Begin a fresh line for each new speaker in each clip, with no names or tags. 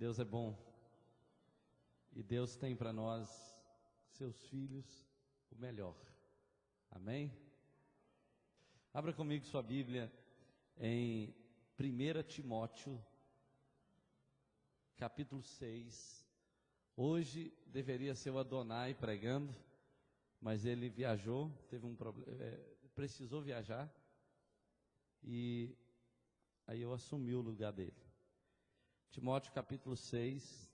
Deus é bom e Deus tem para nós, seus filhos, o melhor. Amém? Abra comigo sua Bíblia em 1 Timóteo, capítulo 6. Hoje deveria ser o Adonai pregando, mas ele viajou, teve um problema, precisou viajar, e aí eu assumi o lugar dele. Timóteo capítulo 6,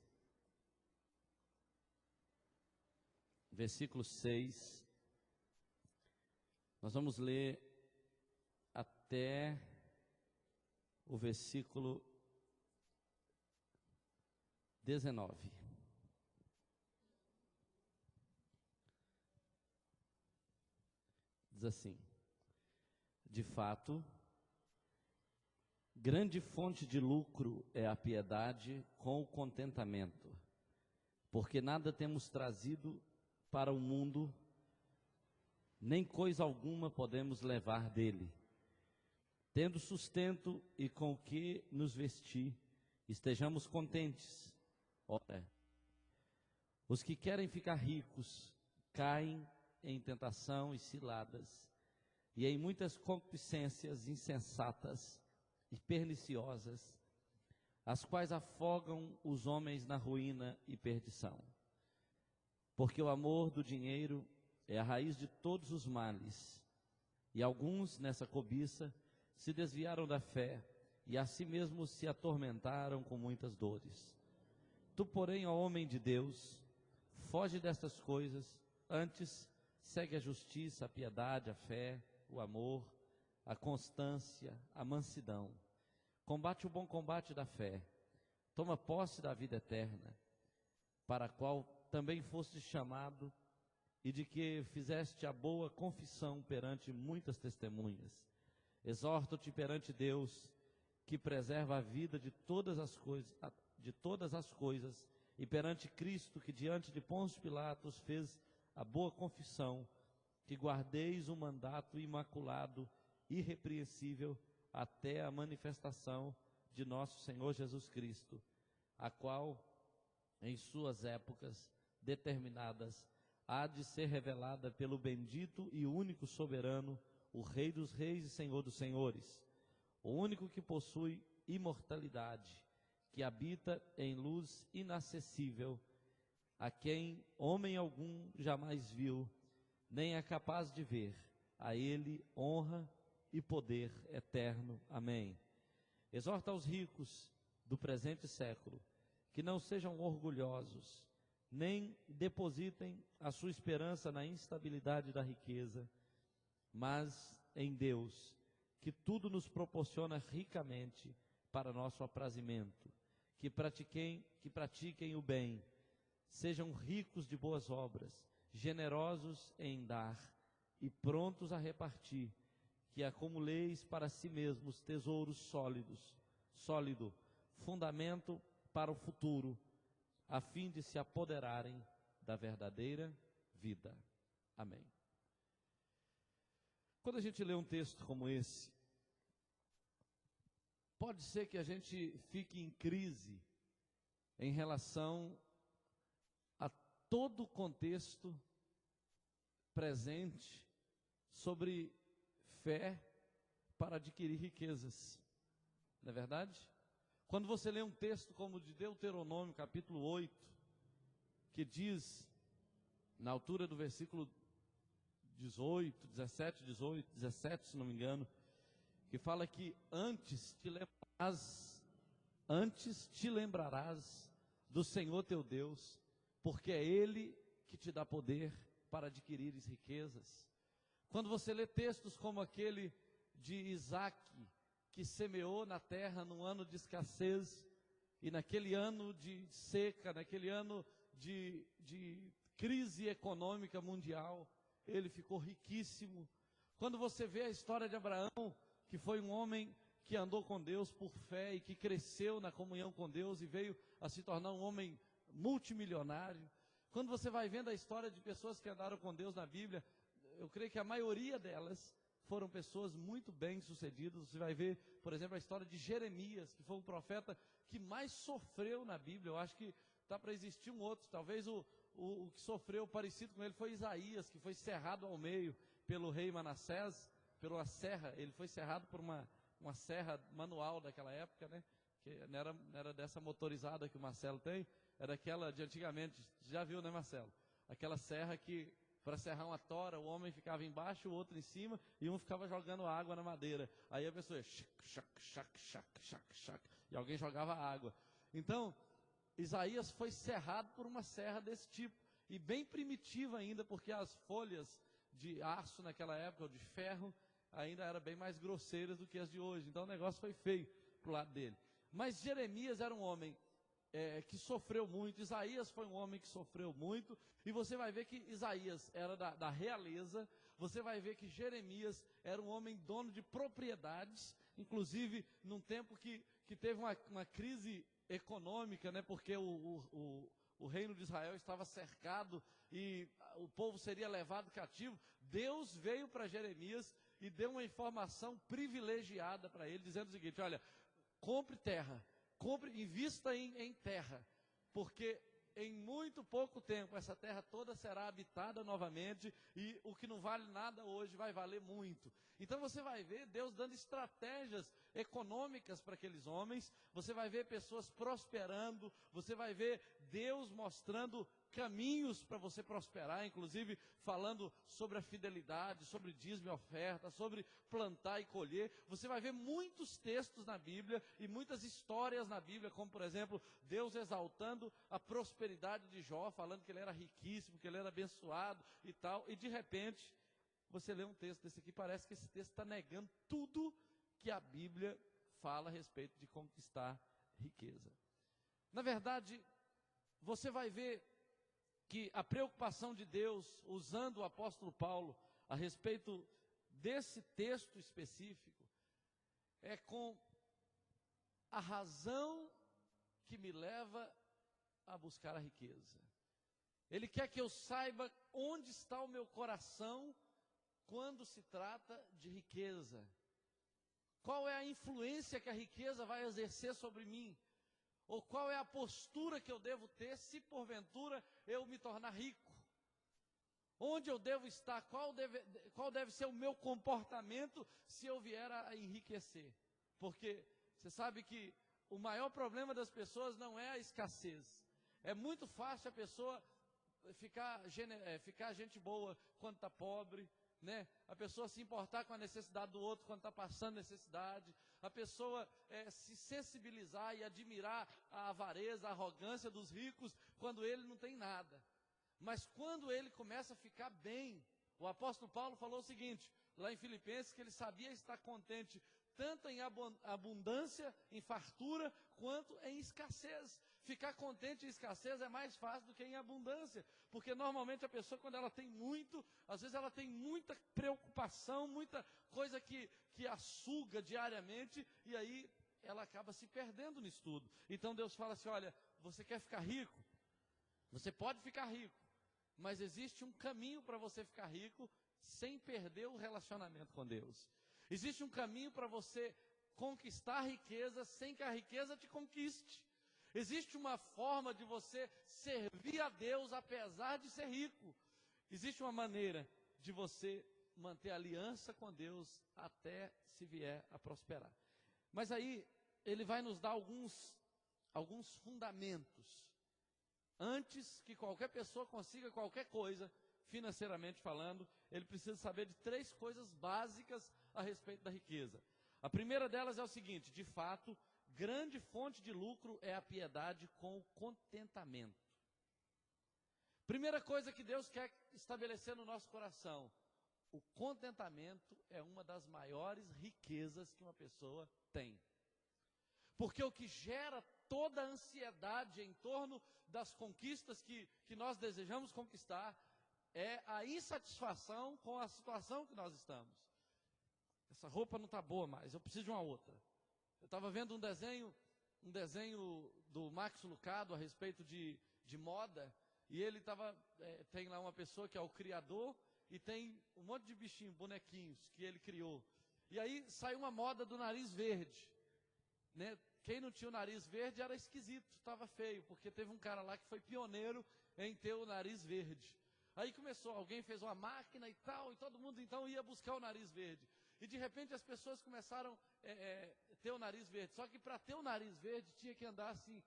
versículo 6, nós vamos ler até o versículo 19. Diz assim: de fato, grande fonte de lucro é a piedade com o contentamento, porque nada temos trazido para o mundo, nem coisa alguma podemos levar dele. Tendo sustento e com o que nos vestir, estejamos contentes. Ora, os que querem ficar ricos caem em tentação e ciladas, e em muitas concupiscências insensatas e perniciosas, as quais afogam os homens na ruína e perdição. Porque o amor do dinheiro é a raiz de todos os males, e alguns nessa cobiça se desviaram da fé, e a si mesmos se atormentaram com muitas dores. Tu, porém, ó homem de Deus, foge destas coisas, antes segue a justiça, a piedade, a fé, o amor, a constância, a mansidão. Combate o bom combate da fé, toma posse da vida eterna, para a qual também foste chamado, e de que fizeste a boa confissão perante muitas testemunhas. Exorto-te perante Deus, que preserva a vida de todas as coisas, e perante Cristo, que diante de Pôncio Pilatos fez a boa confissão, que guardeis o mandato imaculado, irrepreensível, até a manifestação de nosso Senhor Jesus Cristo, a qual, em suas épocas determinadas, há de ser revelada pelo bendito e único soberano, o Rei dos reis e Senhor dos senhores, o único que possui imortalidade, que habita em luz inacessível, a quem homem algum jamais viu, nem é capaz de ver. A ele honra e poder eterno. Amém. Exorta aos ricos do presente século, que não sejam orgulhosos, nem depositem a sua esperança na instabilidade da riqueza, mas em Deus, que tudo nos proporciona ricamente para nosso aprazimento. Que pratiquem o bem, sejam ricos de boas obras, generosos em dar e prontos a repartir, que acumuleis para si mesmos tesouros sólido fundamento para o futuro, a fim de se apoderarem da verdadeira vida. Amém. Quando a gente lê um texto como esse, pode ser que a gente fique em crise em relação a todo o contexto presente sobre fé para adquirir riquezas. Não é verdade? Quando você lê um texto como o de Deuteronômio, capítulo 8, que diz, na altura do versículo 17, se não me engano, que fala que antes te lembrarás do Senhor teu Deus, porque é Ele que te dá poder para adquirires riquezas. Quando você lê textos como aquele de Isaac, que semeou na terra num ano de escassez, e naquele ano de seca, naquele ano de crise econômica mundial, ele ficou riquíssimo. Quando você vê a história de Abraão, que foi um homem que andou com Deus por fé e que cresceu na comunhão com Deus e veio a se tornar um homem multimilionário. Quando você vai vendo a história de pessoas que andaram com Deus na Bíblia, eu creio que a maioria delas foram pessoas muito bem sucedidas. Você vai ver, por exemplo, a história de Jeremias, que foi um profeta
que mais sofreu na Bíblia. Eu acho que está para existir um outro, talvez o que sofreu parecido com ele foi Isaías, que foi cerrado ao meio pelo rei Manassés, pela serra. Ele foi cerrado por uma serra manual daquela época, né? Que não era dessa motorizada que o Marcelo tem, era aquela de antigamente, já viu, né, Marcelo? Aquela serra que, para serrar uma tora, o homem ficava embaixo, o outro em cima, e um ficava jogando água na madeira. Aí a pessoa ia, e alguém jogava água. Então, Isaías foi cerrado por uma serra desse tipo, e bem primitiva ainda, porque as folhas de aço naquela época, ou de ferro, ainda eram bem mais grosseiras do que as de hoje. Então o negócio foi feio para o lado dele. Mas Jeremias era um homem que sofreu muito, Isaías foi um homem que sofreu muito, e você vai ver que Isaías era da realeza, você vai ver que Jeremias era um homem dono de propriedades, inclusive num tempo que teve uma crise econômica, né, porque o reino de Israel estava cercado e o povo seria levado cativo. Deus veio para Jeremias e deu uma informação privilegiada para ele, dizendo o seguinte: olha, compre terra, invista em terra, porque em muito pouco tempo essa terra toda será habitada novamente, e o que não vale nada hoje vai valer muito. Então você vai ver Deus dando estratégias econômicas para aqueles homens, você vai ver pessoas prosperando, você vai ver Deus mostrando caminhos para você prosperar, inclusive falando sobre a fidelidade, sobre dízimo e oferta, sobre plantar e colher. Você vai ver muitos textos na Bíblia e muitas histórias na Bíblia, como por exemplo, Deus exaltando a prosperidade de Jó, falando que ele era riquíssimo, que ele era abençoado e tal, e de repente, você lê um texto desse aqui, parece que esse texto está negando tudo que a Bíblia fala a respeito de conquistar riqueza. Na verdade, você vai ver que a preocupação de Deus, usando o apóstolo Paulo, a respeito desse texto específico, é com a razão que me leva a buscar a riqueza. Ele quer que eu saiba onde está o meu coração quando se trata de riqueza. Qual é a influência que a riqueza vai exercer sobre mim? Ou qual é a postura que eu devo ter se porventura eu me tornar rico? Onde eu devo estar? Qual deve ser o meu comportamento se eu vier a enriquecer? Porque você sabe que o maior problema das pessoas não é a escassez. É muito fácil a pessoa ficar gente boa quando está pobre, né? A pessoa se importar com a necessidade do outro quando está passando necessidade, a pessoa se sensibilizar e admirar a avareza, a arrogância dos ricos quando ele não tem nada. Mas quando ele começa a ficar bem, o apóstolo Paulo falou o seguinte, lá em Filipenses, que ele sabia estar contente tanto em abundância, em fartura, quanto em escassez. Ficar contente em escassez é mais fácil do que em abundância, porque normalmente a pessoa, quando ela tem muito, às vezes ela tem muita preocupação, muita coisa que a suga diariamente, e aí ela acaba se perdendo nisso tudo. Então Deus fala assim, olha, você quer ficar rico? Você pode ficar rico, mas existe um caminho para você ficar rico sem perder o relacionamento com Deus. Existe um caminho para você conquistar a riqueza sem que a riqueza te conquiste. Existe uma forma de você servir a Deus apesar de ser rico. Existe uma maneira de você manter aliança com Deus até se vier a prosperar. Mas aí ele vai nos dar alguns fundamentos. Antes que qualquer pessoa consiga qualquer coisa, financeiramente falando, ele precisa saber de 3 coisas básicas a respeito da riqueza. A primeira delas é o seguinte: de fato, grande fonte de lucro é a piedade com o contentamento. Primeira coisa que Deus quer estabelecer no nosso coração: o contentamento é uma das maiores riquezas que uma pessoa tem. Porque o que gera toda a ansiedade em torno das conquistas que nós desejamos conquistar é a insatisfação com a situação que nós estamos. Essa roupa não está boa mais, eu preciso de uma outra. Eu estava vendo um desenho do Max Lucado a respeito de moda, e ele tem lá uma pessoa que é o criador, e tem um monte de bichinhos, bonequinhos, que ele criou. E aí saiu uma moda do nariz verde, né? quem não tinha o nariz verde era esquisito, estava feio, porque teve um cara lá que foi pioneiro em ter o nariz verde. Aí começou, alguém fez uma máquina e tal, e todo mundo então ia buscar o nariz verde. E de repente as pessoas começaram a ter o nariz verde. Só que para ter o nariz verde tinha que andar assim,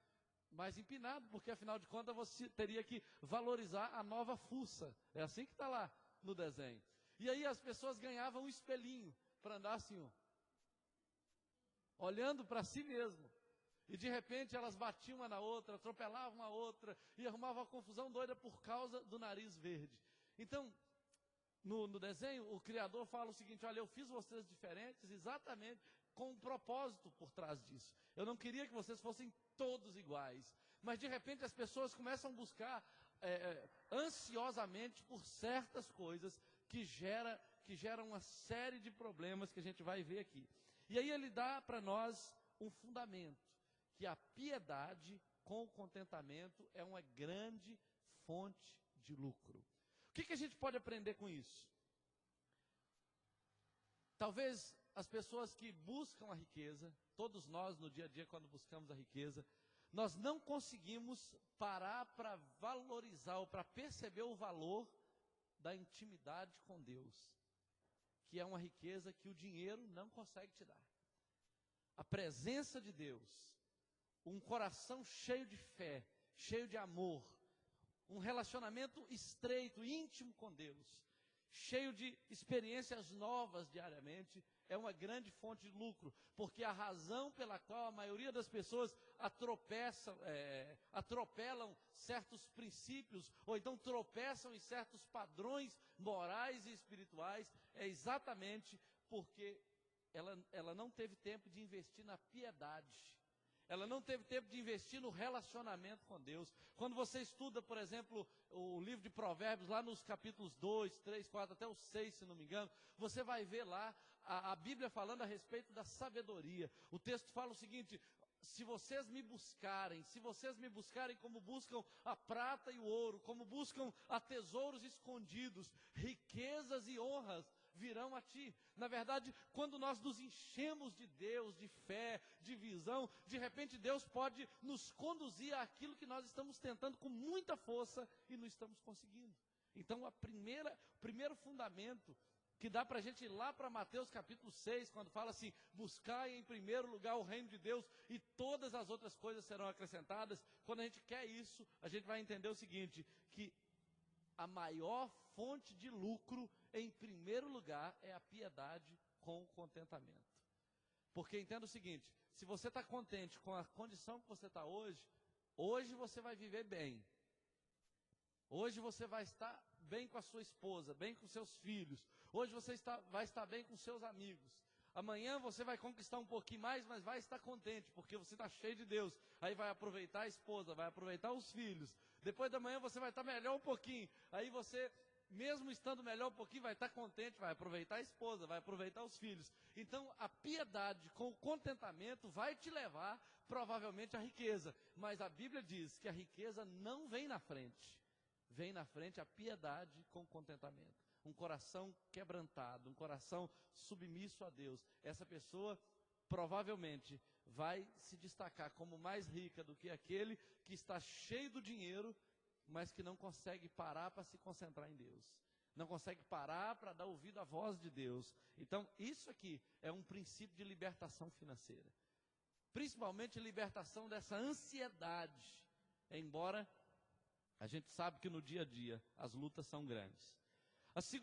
mais empinado, porque afinal de contas você teria que valorizar a nova fuça. É assim que está lá no desenho. E aí as pessoas ganhavam um espelhinho para andar assim, ó, olhando para si mesmo. E de repente elas batiam uma na outra, atropelavam uma outra e arrumavam uma confusão doida por causa do nariz verde. Então, no desenho, o criador fala o seguinte: olha, eu fiz vocês diferentes exatamente com um propósito por trás disso. Eu não queria que vocês fossem todos iguais. Mas de repente as pessoas começam a buscar ansiosamente por certas coisas que geram uma série de problemas que a gente vai ver aqui. E aí ele dá para nós um fundamento, que a piedade com o contentamento é uma grande fonte de lucro. O que a gente pode aprender com isso? Talvez as pessoas que buscam a riqueza, todos nós no dia a dia quando buscamos a riqueza, nós não conseguimos parar para valorizar ou para perceber o valor da intimidade com Deus, que é uma riqueza que o dinheiro não consegue te dar. A presença de Deus, um coração cheio de fé, cheio de amor, um relacionamento estreito, íntimo com Deus, cheio de experiências novas diariamente, é uma grande fonte de lucro, porque a razão pela qual a maioria das pessoas atropelam certos princípios, ou então tropeçam em certos padrões morais e espirituais, é exatamente porque ela não teve tempo de investir na piedade. Ela não teve tempo de investir no relacionamento com Deus. Quando você estuda, por exemplo, o livro de Provérbios, lá nos capítulos 2, 3, 4, até o 6, se não me engano, você vai ver lá a Bíblia falando a respeito da sabedoria. O texto fala o seguinte: se vocês me buscarem como buscam a prata e o ouro, como buscam a tesouros escondidos, riquezas e honras virão a ti. Na verdade, quando nós nos enchemos de Deus, de fé, de visão, de repente Deus pode nos conduzir àquilo que nós estamos tentando com muita força e não estamos conseguindo. Então, o primeiro fundamento que dá para a gente ir lá para Mateus capítulo 6, quando fala assim: buscai em primeiro lugar o reino de Deus e todas as outras coisas serão acrescentadas. Quando a gente quer isso, a gente vai entender o seguinte, que a maior fonte de lucro, em primeiro lugar, é a piedade com o contentamento. Porque entenda o seguinte: se você está contente com a condição que você está hoje você vai viver bem. Hoje você vai estar bem com a sua esposa, bem com seus filhos. Hoje você vai estar bem com seus amigos. Amanhã você vai conquistar um pouquinho mais, mas vai estar contente, porque você está cheio de Deus. Aí vai aproveitar a esposa, vai aproveitar os filhos. Depois da manhã você vai estar melhor um pouquinho. Aí você, mesmo estando melhor um pouquinho, vai estar contente, vai aproveitar a esposa, vai aproveitar os filhos. Então, a piedade com o contentamento vai te levar, provavelmente, à riqueza. Mas a Bíblia diz que a riqueza não vem na frente. Vem na frente a piedade com o contentamento. Um coração quebrantado, um coração submisso a Deus. Essa pessoa provavelmente vai se destacar como mais rica do que aquele que está cheio do dinheiro, mas que não consegue parar para se concentrar em Deus. Não consegue parar para dar ouvido à voz de Deus. Então, isso aqui é um princípio de libertação financeira. Principalmente libertação dessa ansiedade. Embora a gente sabe que no dia a dia as lutas são grandes.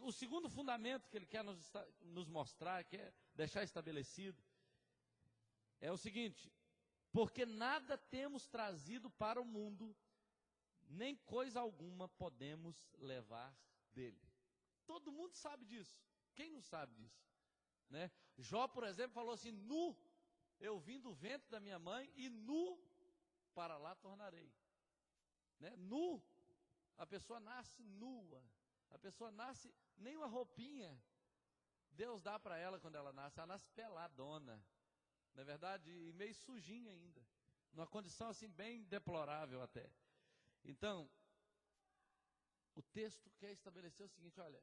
O segundo fundamento que ele quer nos mostrar, quer deixar estabelecido, é o seguinte: porque nada temos trazido para o mundo, nem coisa alguma podemos levar dele. Todo mundo sabe disso. Quem não sabe disso? Né? Jó, por exemplo, falou assim: nu eu vim do ventre da minha mãe e nu para lá tornarei. Né? Nu, a pessoa nasce nua. A pessoa nasce, nem uma roupinha Deus dá para ela quando ela nasce peladona, não é verdade? E meio sujinha ainda, numa condição assim bem deplorável até. Então, o texto quer estabelecer o seguinte: olha,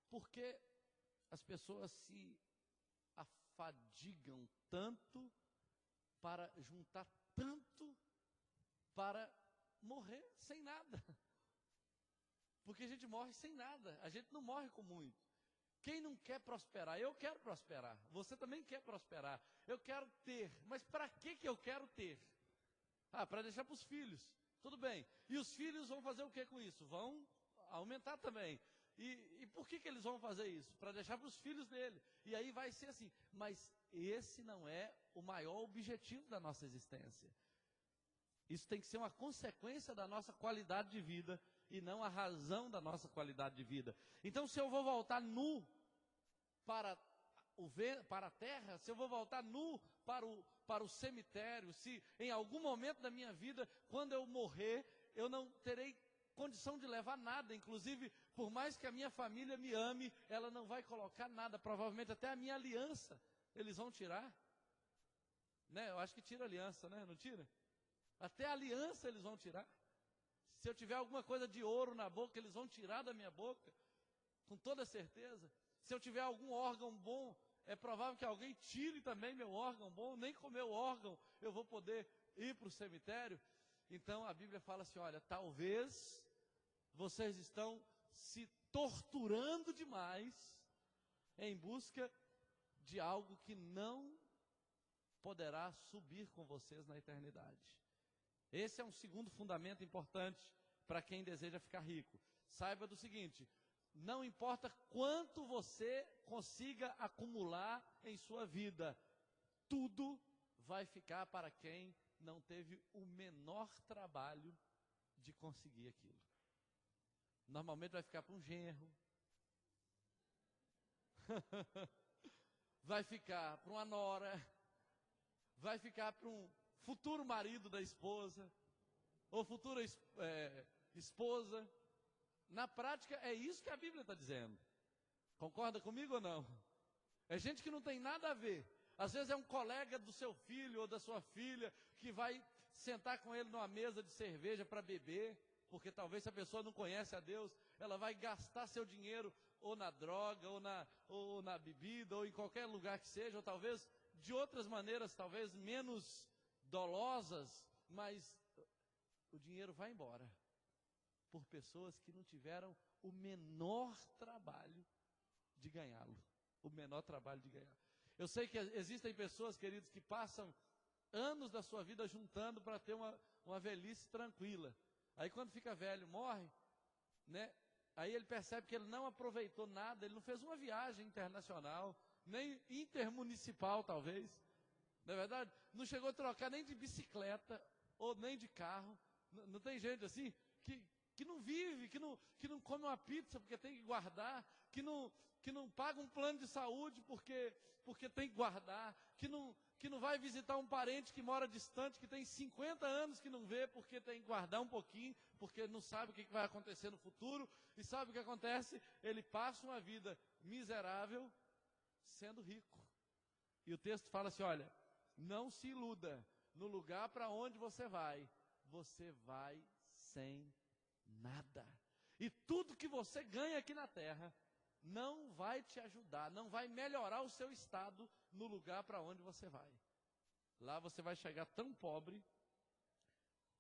por que as pessoas se afadigam tanto para juntar tanto para morrer sem nada. Porque a gente morre sem nada, a gente não morre com muito. Quem não quer prosperar? Eu quero prosperar, você também quer prosperar. Eu quero ter, mas para que eu quero ter? Para deixar para os filhos, tudo bem. E os filhos vão fazer o que com isso? Vão aumentar também. E por que eles vão fazer isso? Para deixar para os filhos dele. E aí vai ser assim. Mas esse não é o maior objetivo da nossa existência. Isso tem que ser uma consequência da nossa qualidade de vida e não a razão da nossa qualidade de vida. Então, se eu vou voltar nu para a terra, se eu vou voltar nu para o cemitério, se em algum momento da minha vida, quando eu morrer, eu não terei condição de levar nada, inclusive, por mais que a minha família me ame, ela não vai colocar nada, provavelmente até a minha aliança, eles vão tirar, né? Eu acho que tira a aliança, né? Não tira? Até a aliança eles vão tirar. Se eu tiver alguma coisa de ouro na boca, eles vão tirar da minha boca, com toda certeza. Se eu tiver algum órgão bom, é provável que alguém tire também meu órgão bom, nem com meu órgão eu vou poder ir para o cemitério. Então a Bíblia fala assim, olha, talvez vocês estão se torturando demais em busca de algo que não poderá subir com vocês na eternidade. Esse é um segundo fundamento importante para quem deseja ficar rico. Saiba do seguinte, não importa quanto você consiga acumular em sua vida, tudo vai ficar para quem não teve o menor trabalho de conseguir aquilo. Normalmente vai ficar para um genro, vai ficar para uma nora, vai ficar para um futuro marido da esposa, ou futura esposa. Na prática é isso que a Bíblia está dizendo. Concorda comigo ou não? É gente que não tem nada a ver. Às vezes é um colega do seu filho ou da sua filha que vai sentar com ele numa mesa de cerveja para beber, porque talvez se a pessoa não conhece a Deus, ela vai gastar seu dinheiro ou na droga, ou na bebida, ou em qualquer lugar que seja, ou talvez de outras maneiras, talvez menos dolosas, mas o dinheiro vai embora por pessoas que não tiveram o menor trabalho de ganhá-lo. O menor trabalho de ganhar. Eu sei que existem pessoas, queridos, que passam anos da sua vida juntando para ter uma velhice tranquila. Aí quando fica velho, morre, né? Aí ele percebe que ele não aproveitou nada, ele não fez uma viagem internacional, nem intermunicipal talvez, não é verdade? Não chegou a trocar nem de bicicleta, ou nem de carro. Não tem gente assim, que não vive, que não come uma pizza porque tem que guardar, que não paga um plano de saúde porque tem que guardar, que não vai visitar um parente que mora distante, que tem 50 anos que não vê porque tem que guardar um pouquinho, porque não sabe o que vai acontecer no futuro. E sabe o que acontece? Ele passa uma vida miserável sendo rico. E o texto fala assim, olha, não se iluda, no lugar para onde você vai sem nada. E tudo que você ganha aqui na terra não vai te ajudar, não vai melhorar o seu estado no lugar para onde você vai. Lá você vai chegar tão pobre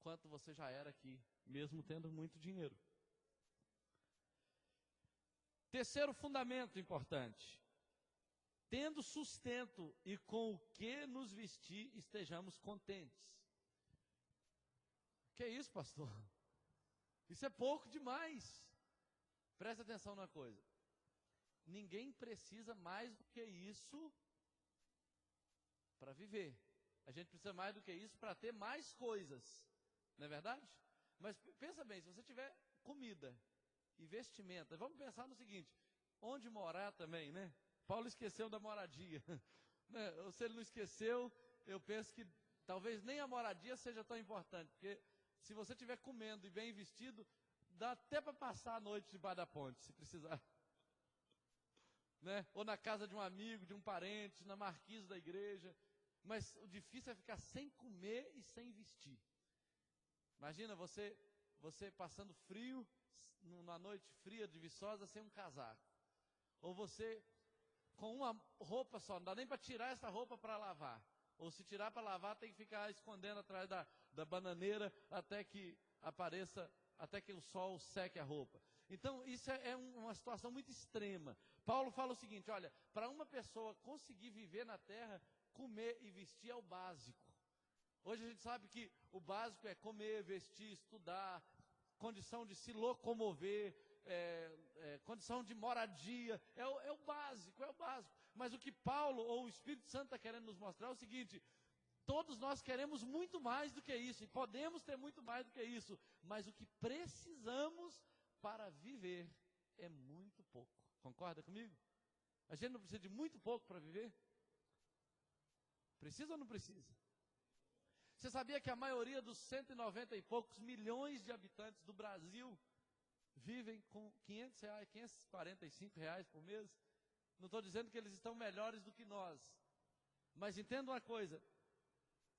quanto você já era aqui, mesmo tendo muito dinheiro. Terceiro fundamento importante. Tendo sustento e com o que nos vestir, estejamos contentes. Que é isso, pastor? Isso é pouco demais. Presta atenção numa coisa. Ninguém precisa mais do que isso para viver. A gente precisa mais do que isso para ter mais coisas. Não é verdade? Mas pensa bem, se você tiver comida e vestimenta, vamos pensar no seguinte, onde morar também, né? Paulo esqueceu da moradia. Né? Ou se ele não esqueceu, eu penso que talvez nem a moradia seja tão importante, porque se você estiver comendo e bem vestido, dá até para passar a noite debaixo da ponte, se precisar. Né? Ou na casa de um amigo, de um parente, na marquise da igreja. Mas o difícil é ficar sem comer e sem vestir. Imagina você passando frio, numa noite fria de Viçosa, sem um casaco. Ou você com uma roupa só, não dá nem para tirar essa roupa para lavar. Ou se tirar para lavar, tem que ficar escondendo atrás da bananeira até que apareça, até que o sol seque a roupa. Então, isso é uma situação muito extrema. Paulo fala o seguinte, olha, para uma pessoa conseguir viver na terra, comer e vestir é o básico. Hoje a gente sabe que o básico é comer, vestir, estudar, condição de se locomover, condição de moradia, é o básico, é o básico. Mas o que Paulo ou o Espírito Santo está querendo nos mostrar é o seguinte, todos nós queremos muito mais do que isso, e podemos ter muito mais do que isso, mas o que precisamos para viver é muito pouco. Concorda comigo? A gente não precisa de muito pouco para viver? Precisa ou não precisa? Você sabia que a maioria dos 190 e poucos milhões de habitantes do Brasil vivem com R$500, R$545 por mês? Não estou dizendo que eles estão melhores do que nós. Mas entenda uma coisa,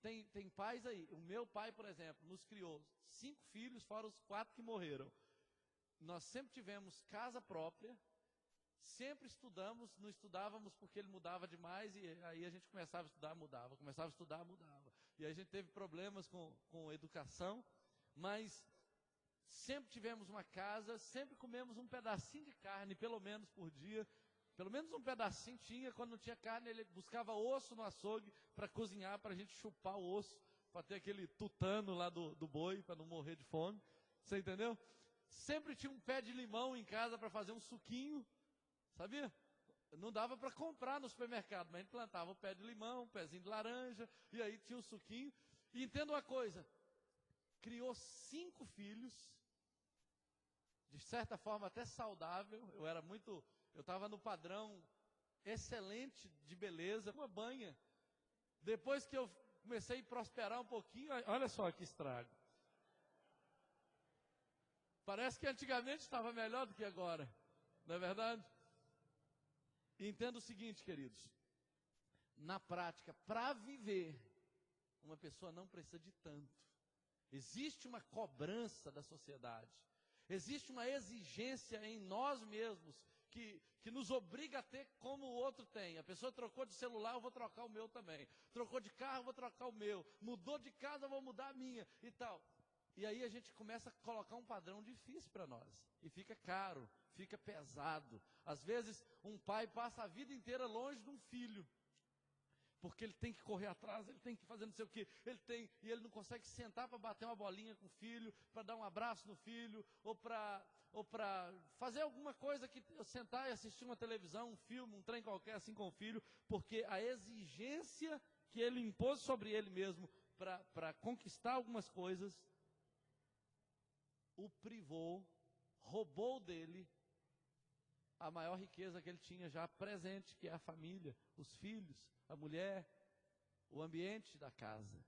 tem pais aí, o meu pai, por exemplo, nos criou 5 filhos, fora os 4 que morreram. Nós sempre tivemos casa própria, sempre estudamos, não estudávamos porque ele mudava demais, e aí a gente começava a estudar, mudava, começava a estudar, mudava. E aí a gente teve problemas com educação, mas sempre tivemos uma casa, sempre comemos um pedacinho de carne, pelo menos por dia. Pelo menos um pedacinho tinha, quando não tinha carne, ele buscava osso no açougue para cozinhar, para a gente chupar o osso, para ter aquele tutano lá do boi, para não morrer de fome. Você entendeu? Sempre tinha um pé de limão em casa para fazer um suquinho, sabia? Não dava para comprar no supermercado, mas a gente plantava o pé de limão, um pezinho de laranja, e aí tinha o suquinho. E entenda uma coisa, criou 5 filhos, de certa forma até saudável, eu estava no padrão excelente de beleza, uma banha. Depois que eu comecei a prosperar um pouquinho, olha só que estrago. Parece que antigamente estava melhor do que agora, não é verdade? Entenda o seguinte, queridos, na prática, para viver, uma pessoa não precisa de tanto. Existe uma cobrança da sociedade, existe uma exigência em nós mesmos, que nos obriga a ter como o outro tem. A pessoa trocou de celular, eu vou trocar o meu também. Trocou de carro, eu vou trocar o meu. Mudou de casa, eu vou mudar a minha e tal. E aí a gente começa a colocar um padrão difícil para nós. E fica caro, fica pesado. Às vezes, um pai passa a vida inteira longe de um filho. Porque ele tem que correr atrás, ele tem que fazer não sei o quê, e ele não consegue sentar para bater uma bolinha com o filho, para dar um abraço no filho, ou para fazer alguma coisa, que sentar e assistir uma televisão, um filme, um trem qualquer assim com o filho, porque a exigência que ele impôs sobre ele mesmo para conquistar algumas coisas, o privou, roubou dele a maior riqueza que ele tinha já presente, que é a família, os filhos, a mulher, o ambiente da casa.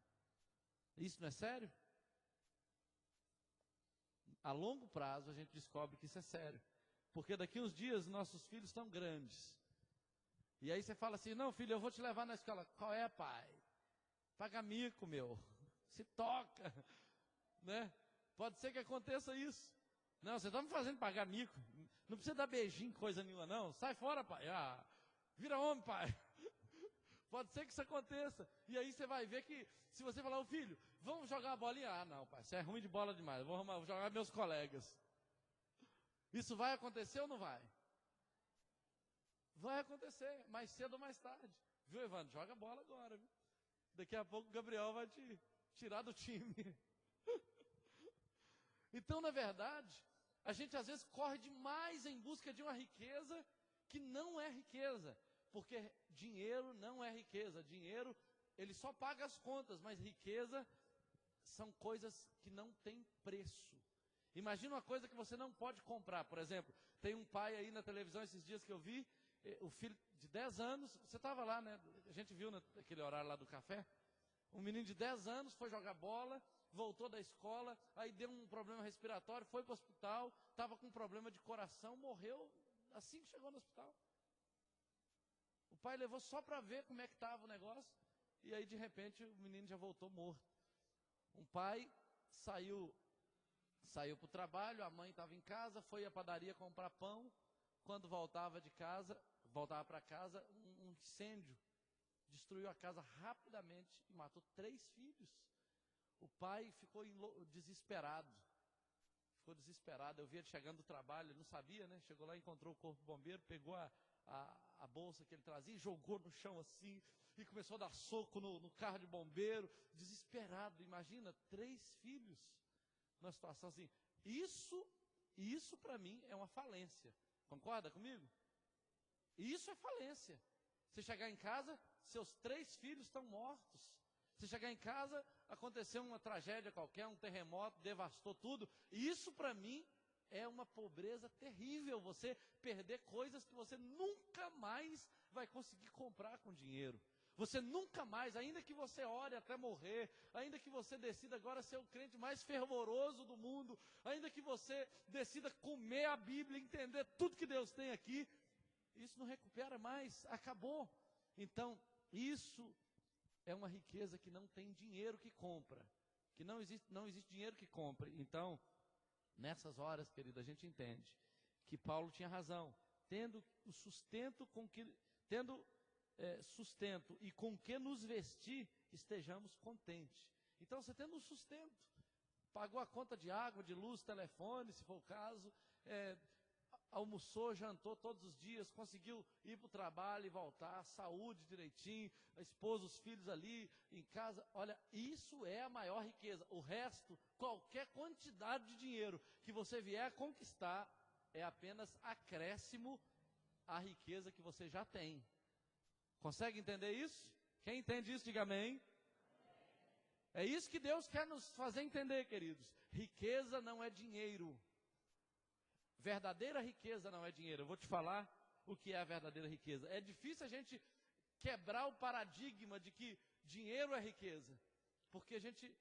Isso não é sério? A longo prazo a gente descobre que isso é sério. Porque daqui uns dias nossos filhos estão grandes. E aí você fala assim, não filho, eu vou te levar na escola. Qual é, pai? Paga mico, meu. Se toca. Né? Pode ser que aconteça isso. Não, você está me fazendo pagar mico. Não precisa dar beijinho, coisa nenhuma, não. Sai fora, pai. Vira homem, pai. Pode ser que isso aconteça. E aí você vai ver que, se você falar, ô filho, vamos jogar uma bolinha? Não, pai, você é ruim de bola demais. Eu vou jogar meus colegas. Isso vai acontecer ou não vai? Vai acontecer, mais cedo ou mais tarde. Viu, Evandro? Joga bola agora. Viu? Daqui a pouco o Gabriel vai te tirar do time. Então, na verdade, a gente às vezes corre demais em busca de uma riqueza que não é riqueza. Porque dinheiro não é riqueza. Dinheiro, ele só paga as contas, mas riqueza são coisas que não têm preço. Imagina uma coisa que você não pode comprar. Por exemplo, tem um pai aí na televisão esses dias que eu vi, o filho de 10 anos, você estava lá, né? A gente viu naquele horário lá do café. Um menino de 10 anos foi jogar bola, voltou da escola, aí deu um problema respiratório, foi para o hospital, estava com um problema de coração, morreu assim que chegou no hospital. O pai levou só para ver como é que estava o negócio, e aí de repente o menino já voltou morto. Um pai saiu para o trabalho, a mãe estava em casa, foi à padaria comprar pão, quando voltava para casa, um incêndio destruiu a casa rapidamente e matou 3 filhos. O pai ficou desesperado. Ficou desesperado. Eu vi ele chegando do trabalho, ele não sabia, né? Chegou lá, encontrou o corpo do bombeiro, pegou a bolsa que ele trazia e jogou no chão assim, e começou a dar soco no carro de bombeiro, desesperado. Imagina, 3 filhos numa situação assim. Isso para mim é uma falência. Concorda comigo? Isso é falência. Você chegar em casa, seus 3 filhos estão mortos. Você chegar em casa, aconteceu uma tragédia qualquer, um terremoto, devastou tudo. Isso para mim é uma pobreza terrível. Você perder coisas que você nunca mais vai conseguir comprar com dinheiro. Você nunca mais, ainda que você ore até morrer, ainda que você decida agora ser o crente mais fervoroso do mundo, ainda que você decida comer a Bíblia, entender tudo que Deus tem aqui, isso não recupera mais, acabou. Então, isso é uma riqueza que não tem dinheiro que compra, que não existe dinheiro que compre. Então, nessas horas, querido, a gente entende que Paulo tinha razão, tendo o sustento sustento e com que nos vestir, estejamos contentes. Então, você tendo um sustento, pagou a conta de água, de luz, telefone, se for o caso, almoçou, jantou todos os dias, conseguiu ir para o trabalho e voltar, saúde direitinho, a esposa, os filhos ali em casa. Olha, isso é a maior riqueza. O resto, qualquer quantidade de dinheiro que você vier a conquistar, é apenas acréscimo à riqueza que você já tem. Consegue entender isso? Quem entende isso, diga amém. É isso que Deus quer nos fazer entender, queridos. Riqueza não é dinheiro. Verdadeira riqueza não é dinheiro. Eu vou te falar o que é a verdadeira riqueza. É difícil a gente quebrar o paradigma de que dinheiro é riqueza. Porque a gente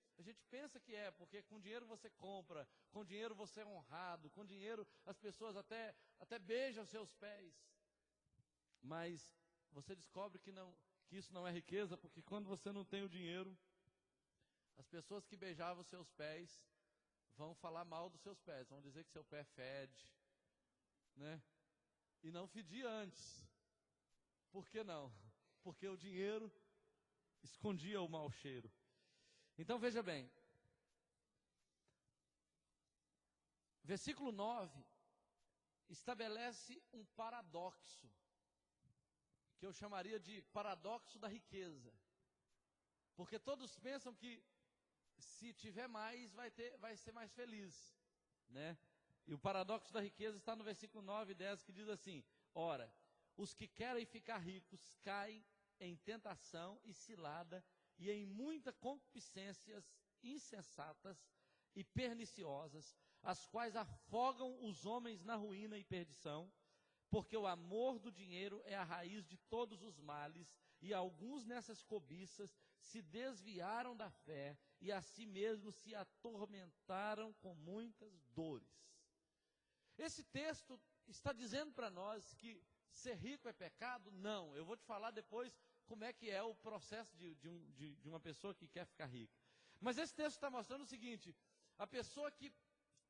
pensa que porque com dinheiro você compra, com dinheiro você é honrado, com dinheiro as pessoas até beijam seus pés. Mas você descobre que isso não é riqueza, porque quando você não tem o dinheiro, as pessoas que beijavam seus pés vão falar mal dos seus pés, vão dizer que seu pé fede, né? E não fedia antes. Por que não? Porque o dinheiro escondia o mau cheiro. Então veja bem, versículo 9 estabelece um paradoxo, que eu chamaria de paradoxo da riqueza. Porque todos pensam que se tiver mais, vai ser mais feliz, né? E o paradoxo da riqueza está no versículo 9 e 10, que diz assim: ora, os que querem ficar ricos caem em tentação e cilada e em muitas concupiscências insensatas e perniciosas, as quais afogam os homens na ruína e perdição, porque o amor do dinheiro é a raiz de todos os males, e alguns nessas cobiças se desviaram da fé e a si mesmos se atormentaram com muitas dores. Esse texto está dizendo para nós que ser rico é pecado? Não. Eu vou te falar depois como é que é o processo de uma pessoa que quer ficar rica. Mas esse texto está mostrando o seguinte: a pessoa que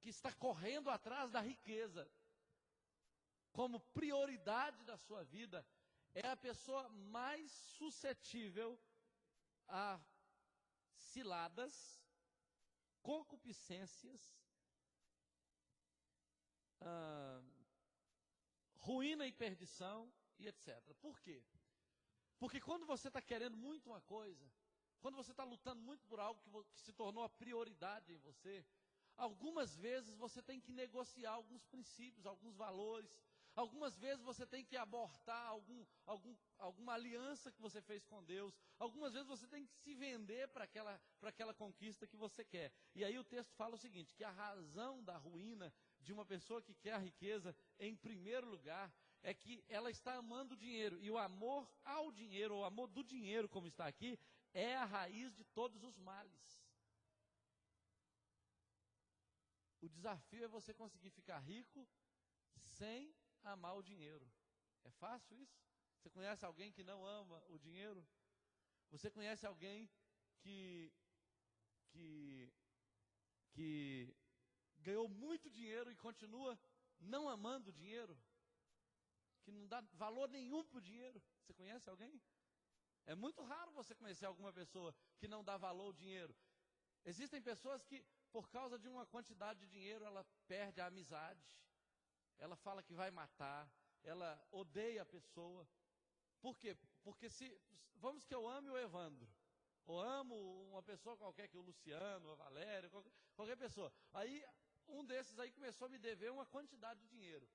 está correndo atrás da riqueza como prioridade da sua vida é a pessoa mais suscetível a ciladas, concupiscências, ruína e perdição e etc. Por quê? Porque quando você está querendo muito uma coisa, quando você está lutando muito por algo que se tornou a prioridade em você, algumas vezes você tem que negociar alguns princípios, alguns valores. Algumas vezes você tem que abortar alguma aliança que você fez com Deus. Algumas vezes você tem que se vender para aquela conquista que você quer. E aí o texto fala o seguinte, que a razão da ruína de uma pessoa que quer a riqueza, em primeiro lugar, é que ela está amando o dinheiro. E o amor ao dinheiro, o amor do dinheiro, como está aqui, é a raiz de todos os males. O desafio é você conseguir ficar rico sem amar o dinheiro. É fácil isso? Você conhece alguém que não ama o dinheiro? Você conhece alguém que ganhou muito dinheiro e continua não amando o dinheiro? Que não dá valor nenhum para o dinheiro? Você conhece alguém? É muito raro você conhecer alguma pessoa que não dá valor ao dinheiro. Existem pessoas que, por causa de uma quantidade de dinheiro, ela perde a amizade. Ela fala que vai matar, ela odeia a pessoa. Por quê? Porque vamos que eu ame o Evandro, ou amo uma pessoa qualquer, que o Luciano, a Valéria, qualquer pessoa. Aí, um desses aí começou a me dever uma quantidade de dinheiro.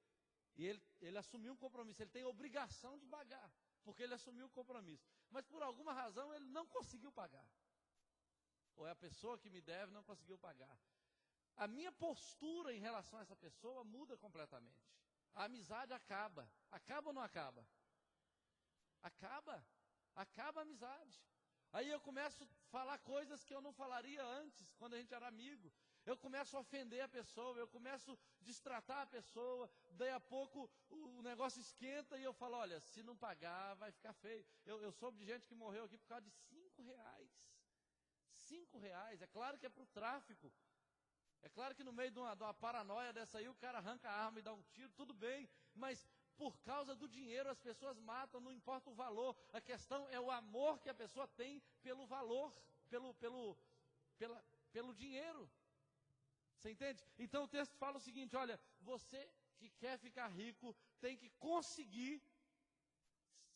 E ele assumiu um compromisso, ele tem obrigação de pagar, porque ele assumiu o compromisso. Mas por alguma razão ele não conseguiu pagar. Ou é a pessoa que me deve não conseguiu pagar. A minha postura em relação a essa pessoa muda completamente. A amizade acaba. Acaba ou não acaba? Acaba. Acaba a amizade. Aí eu começo a falar coisas que eu não falaria antes, quando a gente era amigo. Eu começo a ofender a pessoa, eu começo a destratar a pessoa, daí a pouco o negócio esquenta e eu falo, olha, se não pagar vai ficar feio. Eu soube de gente que morreu aqui por causa de R$5. R$5, é claro que é para o tráfico. É claro que no meio de uma paranoia dessa aí, o cara arranca a arma e dá um tiro, tudo bem, mas por causa do dinheiro as pessoas matam, não importa o valor. A questão é o amor que a pessoa tem pelo valor, pelo dinheiro. Você entende? Então o texto fala o seguinte, olha, você que quer ficar rico tem que conseguir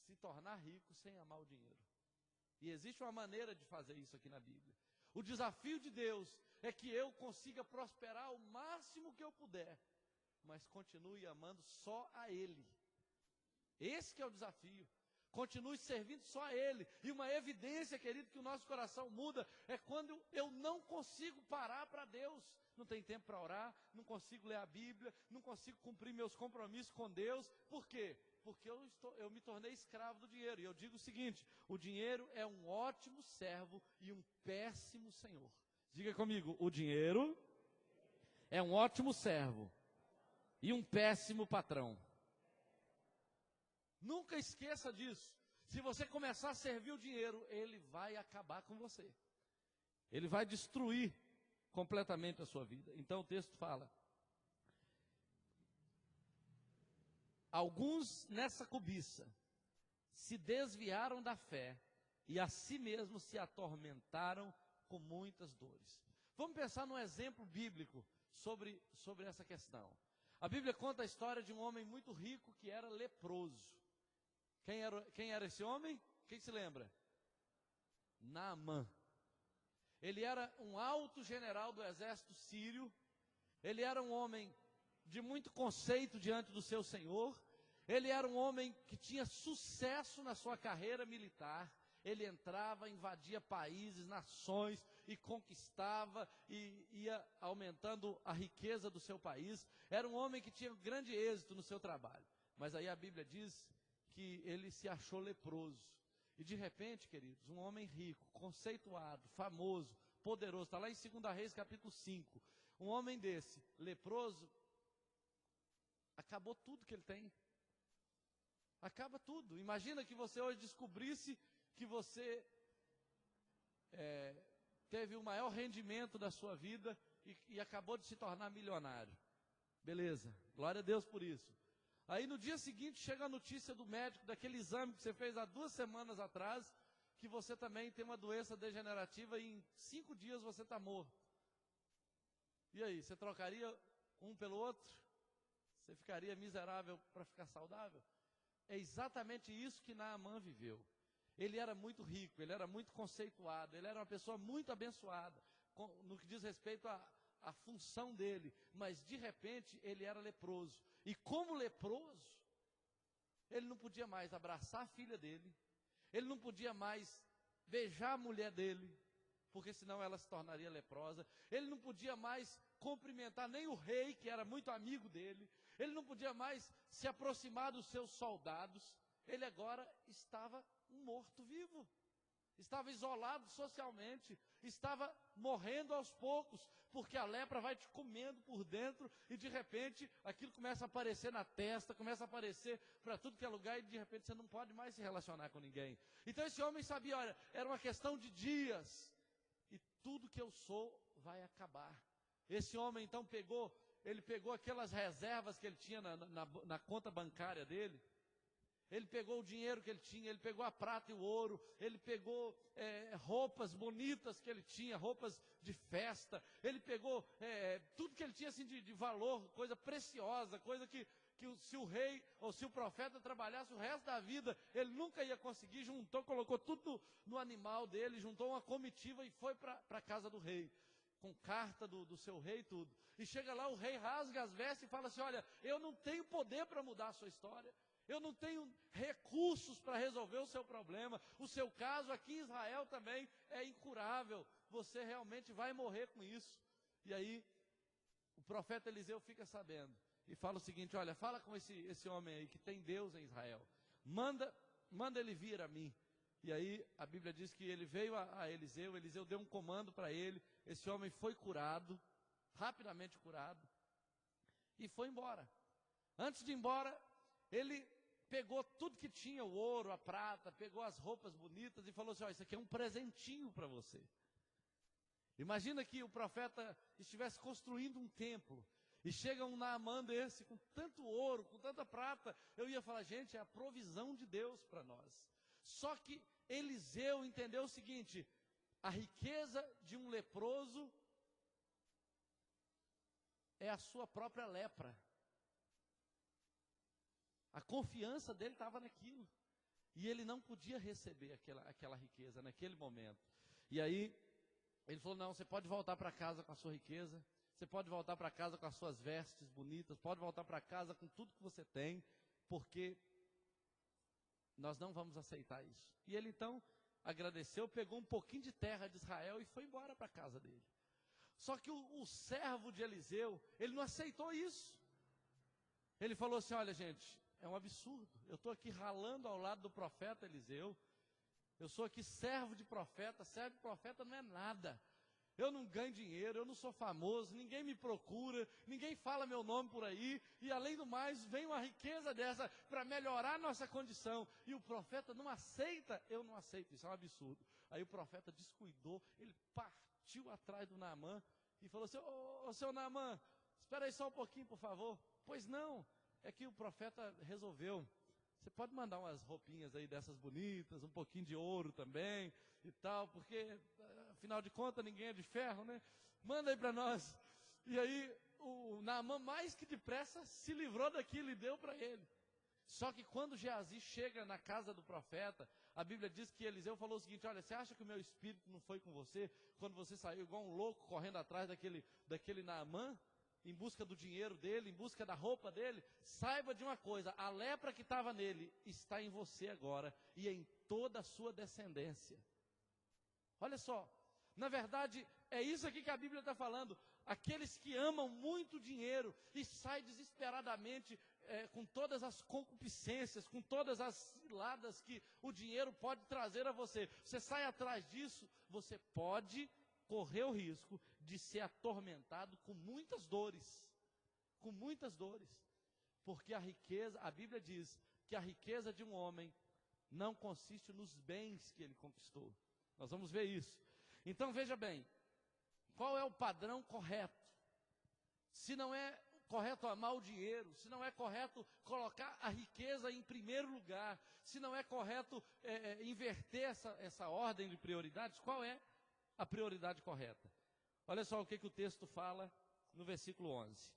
se tornar rico sem amar o dinheiro. E existe uma maneira de fazer isso aqui na Bíblia. O desafio de Deus é que eu consiga prosperar o máximo que eu puder, mas continue amando só a Ele. Esse que é o desafio. Continue servindo só a Ele. E uma evidência, querido, que o nosso coração muda é quando eu não consigo parar para Deus. Não tem tempo para orar, não consigo ler a Bíblia, não consigo cumprir meus compromissos com Deus. Por quê? Porque eu me tornei escravo do dinheiro. E eu digo o seguinte, o dinheiro é um ótimo servo e um péssimo senhor. Diga comigo, o dinheiro é um ótimo servo e um péssimo patrão. Nunca esqueça disso. Se você começar a servir o dinheiro, ele vai acabar com você. Ele vai destruir completamente a sua vida. Então o texto fala, alguns nessa cobiça se desviaram da fé e a si mesmos se atormentaram com muitas dores. Vamos pensar num exemplo bíblico sobre essa questão. A Bíblia conta a história de um homem muito rico que era leproso. Quem era esse homem? Quem se lembra? Naamã. Ele era um alto general do exército sírio. Ele era um homem de muito conceito diante do seu senhor. Ele era um homem que tinha sucesso na sua carreira militar. Ele entrava, invadia países, nações e conquistava e ia aumentando a riqueza do seu país. Era um homem que tinha grande êxito no seu trabalho. Mas aí a Bíblia diz que ele se achou leproso. E de repente, queridos, um homem rico, conceituado, famoso, poderoso, está lá em 2 Reis capítulo 5. Um homem desse, leproso, acabou tudo que ele tem. Acaba tudo. Imagina que você hoje descobrisse que você teve o maior rendimento da sua vida e acabou de se tornar milionário. Beleza, glória a Deus por isso. Aí no dia seguinte chega a notícia do médico, daquele exame que você fez há 2 semanas atrás, que você também tem uma doença degenerativa e em 5 dias você está morto. E aí, você trocaria um pelo outro? Você ficaria miserável para ficar saudável? É exatamente isso que Naamã viveu. Ele era muito rico, ele era muito conceituado, ele era uma pessoa muito abençoada, no que diz respeito à função dele, mas de repente ele era leproso. E como leproso, ele não podia mais abraçar a filha dele, ele não podia mais beijar a mulher dele, porque senão ela se tornaria leprosa. Ele não podia mais cumprimentar nem o rei, que era muito amigo dele. Ele não podia mais se aproximar dos seus soldados. Ele agora estava um morto-vivo. Estava isolado socialmente, estava morrendo aos poucos, porque a lepra vai te comendo por dentro e de repente aquilo começa a aparecer na testa, começa a aparecer para tudo que é lugar e de repente você não pode mais se relacionar com ninguém. Então esse homem sabia, olha, era uma questão de dias e tudo que eu sou vai acabar. Esse homem então pegou aquelas reservas que ele tinha na conta bancária dele. Ele pegou o dinheiro que ele tinha, ele pegou a prata e o ouro, ele pegou roupas bonitas que ele tinha, roupas de festa, ele pegou tudo que ele tinha assim, de valor, coisa preciosa, coisa que se o rei ou se o profeta trabalhasse o resto da vida, ele nunca ia conseguir. Juntou, colocou tudo no animal dele, juntou uma comitiva e foi para a casa do rei, com carta do seu rei e tudo. E chega lá, o rei rasga as vestes e fala assim: olha, eu não tenho poder para mudar a sua história, eu não tenho recursos para resolver o seu problema, o seu caso aqui em Israel também é incurável, você realmente vai morrer com isso. E aí, o profeta Eliseu fica sabendo, e fala o seguinte: olha, fala com esse homem aí, que tem Deus em Israel, manda ele vir a mim. E aí, a Bíblia diz que ele veio a Eliseu, Eliseu deu um comando para ele, esse homem foi curado, rapidamente curado, e foi embora. Antes de ir embora, ele pegou tudo que tinha, o ouro, a prata, pegou as roupas bonitas e falou assim: ó, isso aqui é um presentinho para você. Imagina que o profeta estivesse construindo um templo, e chega um Naamã desse, com tanto ouro, com tanta prata, eu ia falar: gente, é a provisão de Deus para nós. Só que Eliseu entendeu o seguinte: a riqueza de um leproso é a sua própria lepra. A confiança dele estava naquilo, e ele não podia receber aquela riqueza naquele momento. E aí, ele falou: não, você pode voltar para casa com a sua riqueza, você pode voltar para casa com as suas vestes bonitas, pode voltar para casa com tudo que você tem, porque nós não vamos aceitar isso. E ele então agradeceu, pegou um pouquinho de terra de Israel e foi embora para a casa dele. Só que o servo de Eliseu, ele não aceitou isso. Ele falou assim: olha, gente, é um absurdo, eu estou aqui ralando ao lado do profeta Eliseu, eu sou aqui servo de profeta não é nada, eu não ganho dinheiro, eu não sou famoso, ninguém me procura, ninguém fala meu nome por aí, e além do mais, vem uma riqueza dessa para melhorar a nossa condição, e o profeta não aceita. Eu não aceito, isso é um absurdo. Aí o profeta descuidou, ele partiu atrás do Naamã, e falou assim: ô seu Naamã, espera aí só um pouquinho, por favor. Pois não, é que o profeta resolveu, você pode mandar umas roupinhas aí dessas bonitas, um pouquinho de ouro também e tal, porque afinal de contas ninguém é de ferro, né? Manda aí para nós. E aí o Naamã, mais que depressa, se livrou daquilo e deu para ele. Só que quando Geazi chega na casa do profeta, a Bíblia diz que Eliseu falou o seguinte: olha, você acha que o meu espírito não foi com você, quando você saiu igual um louco, correndo atrás daquele Naamã, em busca do dinheiro dele, em busca da roupa dele? Saiba de uma coisa: a lepra que estava nele está em você agora, e em toda a sua descendência. Olha só, na verdade, é isso aqui que a Bíblia está falando. Aqueles que amam muito dinheiro e saem desesperadamente com todas as concupiscências, com todas as ciladas que o dinheiro pode trazer a você. Você sai atrás disso, você pode correr o risco de ser atormentado com muitas dores. Com muitas dores. Porque a riqueza, a Bíblia diz que a riqueza de um homem não consiste nos bens que ele conquistou. Nós vamos ver isso. Então veja bem, qual é o padrão correto? Se não é correto amar o dinheiro, se não é correto colocar a riqueza em primeiro lugar, se não é correto inverter essa ordem de prioridades, qual é a prioridade correta? Olha só o que o texto fala no versículo 11.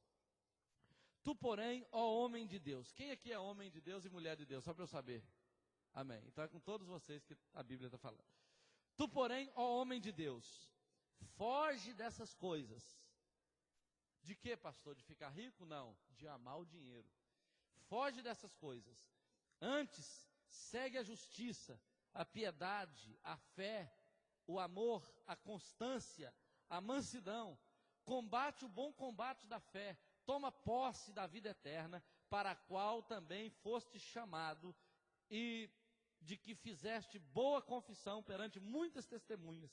Tu, porém, ó homem de Deus. Quem aqui é homem de Deus e mulher de Deus? Só para eu saber. Amém. Então é com todos vocês que a Bíblia está falando. Tu, porém, ó homem de Deus, foge dessas coisas. De quê, pastor? De ficar rico? Não. De amar o dinheiro. Foge dessas coisas. Antes, segue a justiça, a piedade, a fé, o amor, a constância, a mansidão. Combate o bom combate da fé. Toma posse da vida eterna, para a qual também foste chamado, e de que fizeste boa confissão perante muitas testemunhas.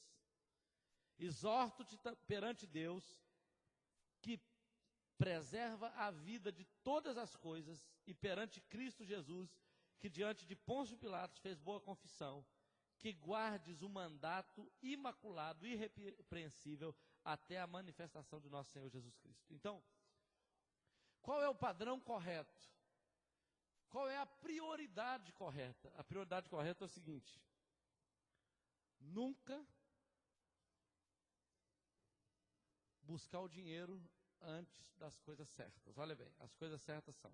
Exorto-te perante Deus, que preserva a vida de todas as coisas, e perante Cristo Jesus, que diante de Pôncio Pilatos fez boa confissão, que guardes o mandato imaculado, irrepreensível, até a manifestação de nosso Senhor Jesus Cristo. Então, qual é o padrão correto? Qual é a prioridade correta? A prioridade correta é o seguinte: nunca buscar o dinheiro antes das coisas certas. Olha bem, as coisas certas são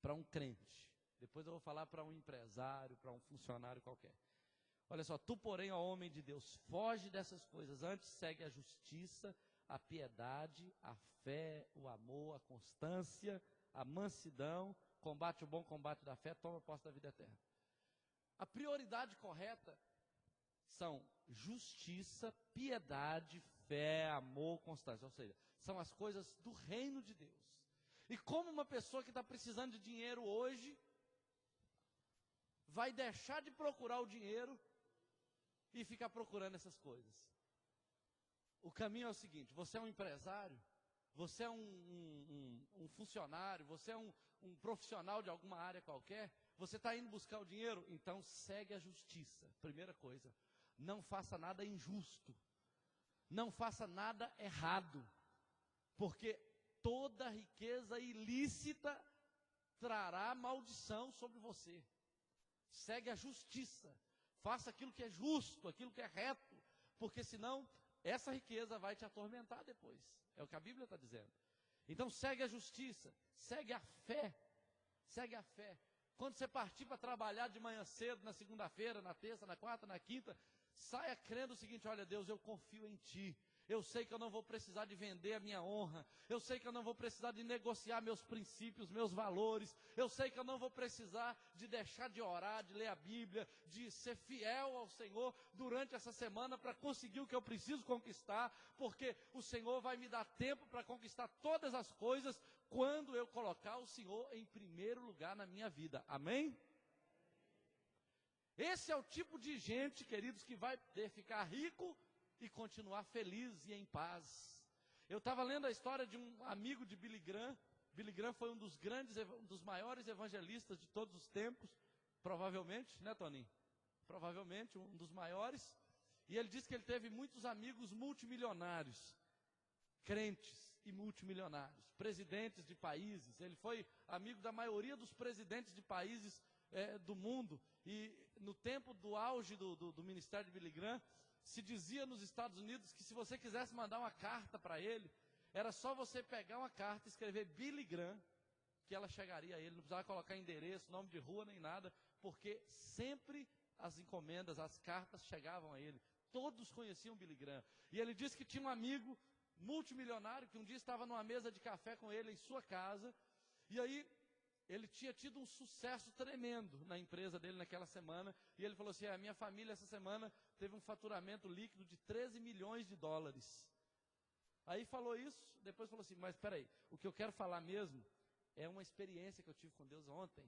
para um crente. Depois eu vou falar para um empresário, para um funcionário qualquer. Olha só, tu, porém, ó homem de Deus, foge dessas coisas. Antes segue a justiça, a piedade, a fé, o amor, a constância, a mansidão, combate o bom combate da fé, toma posse da vida eterna. A prioridade correta são justiça, piedade, fé, amor, constância. Ou seja, são as coisas do reino de Deus. E como uma pessoa que está precisando de dinheiro hoje vai deixar de procurar o dinheiro e ficar procurando essas coisas? O caminho é o seguinte: você é um empresário, você é um funcionário, você é um profissional de alguma área qualquer, você está indo buscar o dinheiro, então segue a justiça. Primeira coisa, não faça nada injusto, não faça nada errado, porque toda riqueza ilícita trará maldição sobre você. Segue a justiça, faça aquilo que é justo, aquilo que é reto, porque senão essa riqueza vai te atormentar depois. É o que a Bíblia está dizendo. Então segue a justiça, segue a fé, segue a fé. Quando você partir para trabalhar de manhã cedo, na segunda-feira, na terça, na quarta, na quinta, saia crendo o seguinte: olha, Deus, eu confio em Ti. Eu sei que eu não vou precisar de vender a minha honra. Eu sei que eu não vou precisar de negociar meus princípios, meus valores. Eu sei que eu não vou precisar de deixar de orar, de ler a Bíblia, de ser fiel ao Senhor durante essa semana para conseguir o que eu preciso conquistar, porque o Senhor vai me dar tempo para conquistar todas as coisas quando eu colocar o Senhor em primeiro lugar na minha vida. Amém? Esse é o tipo de gente, queridos, que vai poder ficar rico e continuar feliz e em paz. Eu estava lendo a história de um amigo de Billy Graham. Billy Graham foi um dos maiores evangelistas de todos os tempos, provavelmente, né, Toninho? Provavelmente um dos maiores. E ele disse que ele teve muitos amigos multimilionários, crentes e multimilionários, presidentes de países. Ele foi amigo da maioria dos presidentes de países do mundo. E no tempo do auge do ministério de Billy Graham, se dizia nos Estados Unidos que se você quisesse mandar uma carta para ele, era só você pegar uma carta e escrever Billy Graham, que ela chegaria a ele. Não precisava colocar endereço, nome de rua, nem nada, porque sempre as encomendas, as cartas chegavam a ele. Todos conheciam Billy Graham. E ele disse que tinha um amigo multimilionário que um dia estava numa mesa de café com ele em sua casa, e aí ele tinha tido um sucesso tremendo na empresa dele naquela semana, e ele falou assim: a minha família essa semana teve um faturamento líquido de 13 milhões de dólares. Aí falou isso, depois falou assim: mas espera aí, o que eu quero falar mesmo é uma experiência que eu tive com Deus ontem,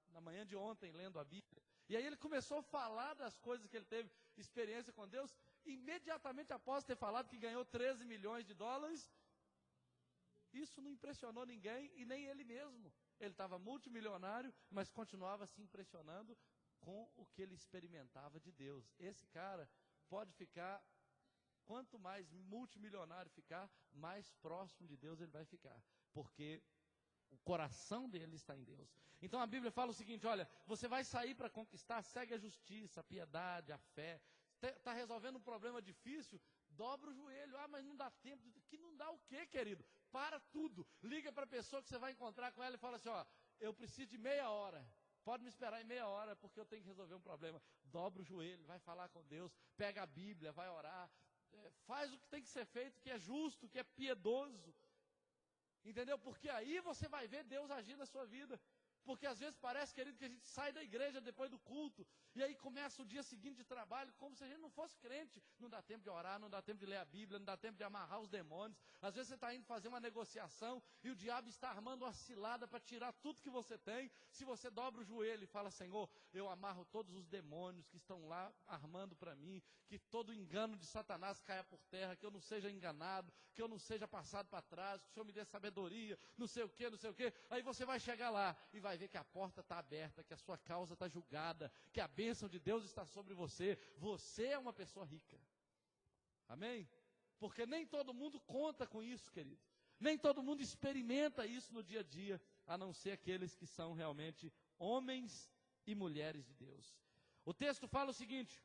na manhã de ontem, lendo a Bíblia. E aí ele começou a falar das coisas que ele teve experiência com Deus, imediatamente após ter falado que ganhou 13 milhões de dólares, isso não impressionou ninguém e nem ele mesmo. Ele estava multimilionário, mas continuava se impressionando com o que ele experimentava de Deus. Esse cara pode ficar, quanto mais multimilionário ficar, mais próximo de Deus ele vai ficar, porque o coração dele está em Deus. Então a Bíblia fala o seguinte: olha, você vai sair para conquistar, segue a justiça, a piedade, a fé. Está resolvendo um problema difícil, dobra o joelho. Ah, mas não dá tempo. Que não dá o quê, querido? Para tudo. Liga para a pessoa que você vai encontrar com ela e fala assim: ó, eu preciso de meia hora. Pode me esperar em meia hora, porque eu tenho que resolver um problema. Dobra o joelho, vai falar com Deus, pega a Bíblia, vai orar. Faz o que tem que ser feito, que é justo, que é piedoso. Entendeu? Porque aí você vai ver Deus agir na sua vida. Porque às vezes parece, querido, que a gente sai da igreja depois do culto, e aí começa o dia seguinte de trabalho, como se a gente não fosse crente. Não dá tempo de orar, não dá tempo de ler a Bíblia, não dá tempo de amarrar os demônios. Às vezes você está indo fazer uma negociação, e o diabo está armando uma cilada para tirar tudo que você tem. Se você dobra o joelho e fala: Senhor, eu amarro todos os demônios que estão lá armando para mim, que todo engano de Satanás caia por terra, que eu não seja enganado, que eu não seja passado para trás, que o Senhor me dê sabedoria, não sei o que, não sei o que. Aí você vai chegar lá e vai ver que a porta está aberta, que a sua causa está julgada, que a bênção de Deus está sobre você. Você é uma pessoa rica. Amém? Porque nem todo mundo conta com isso, querido. Nem todo mundo experimenta isso no dia a dia, a não ser aqueles que são realmente homens e mulheres de Deus. O texto fala o seguinte: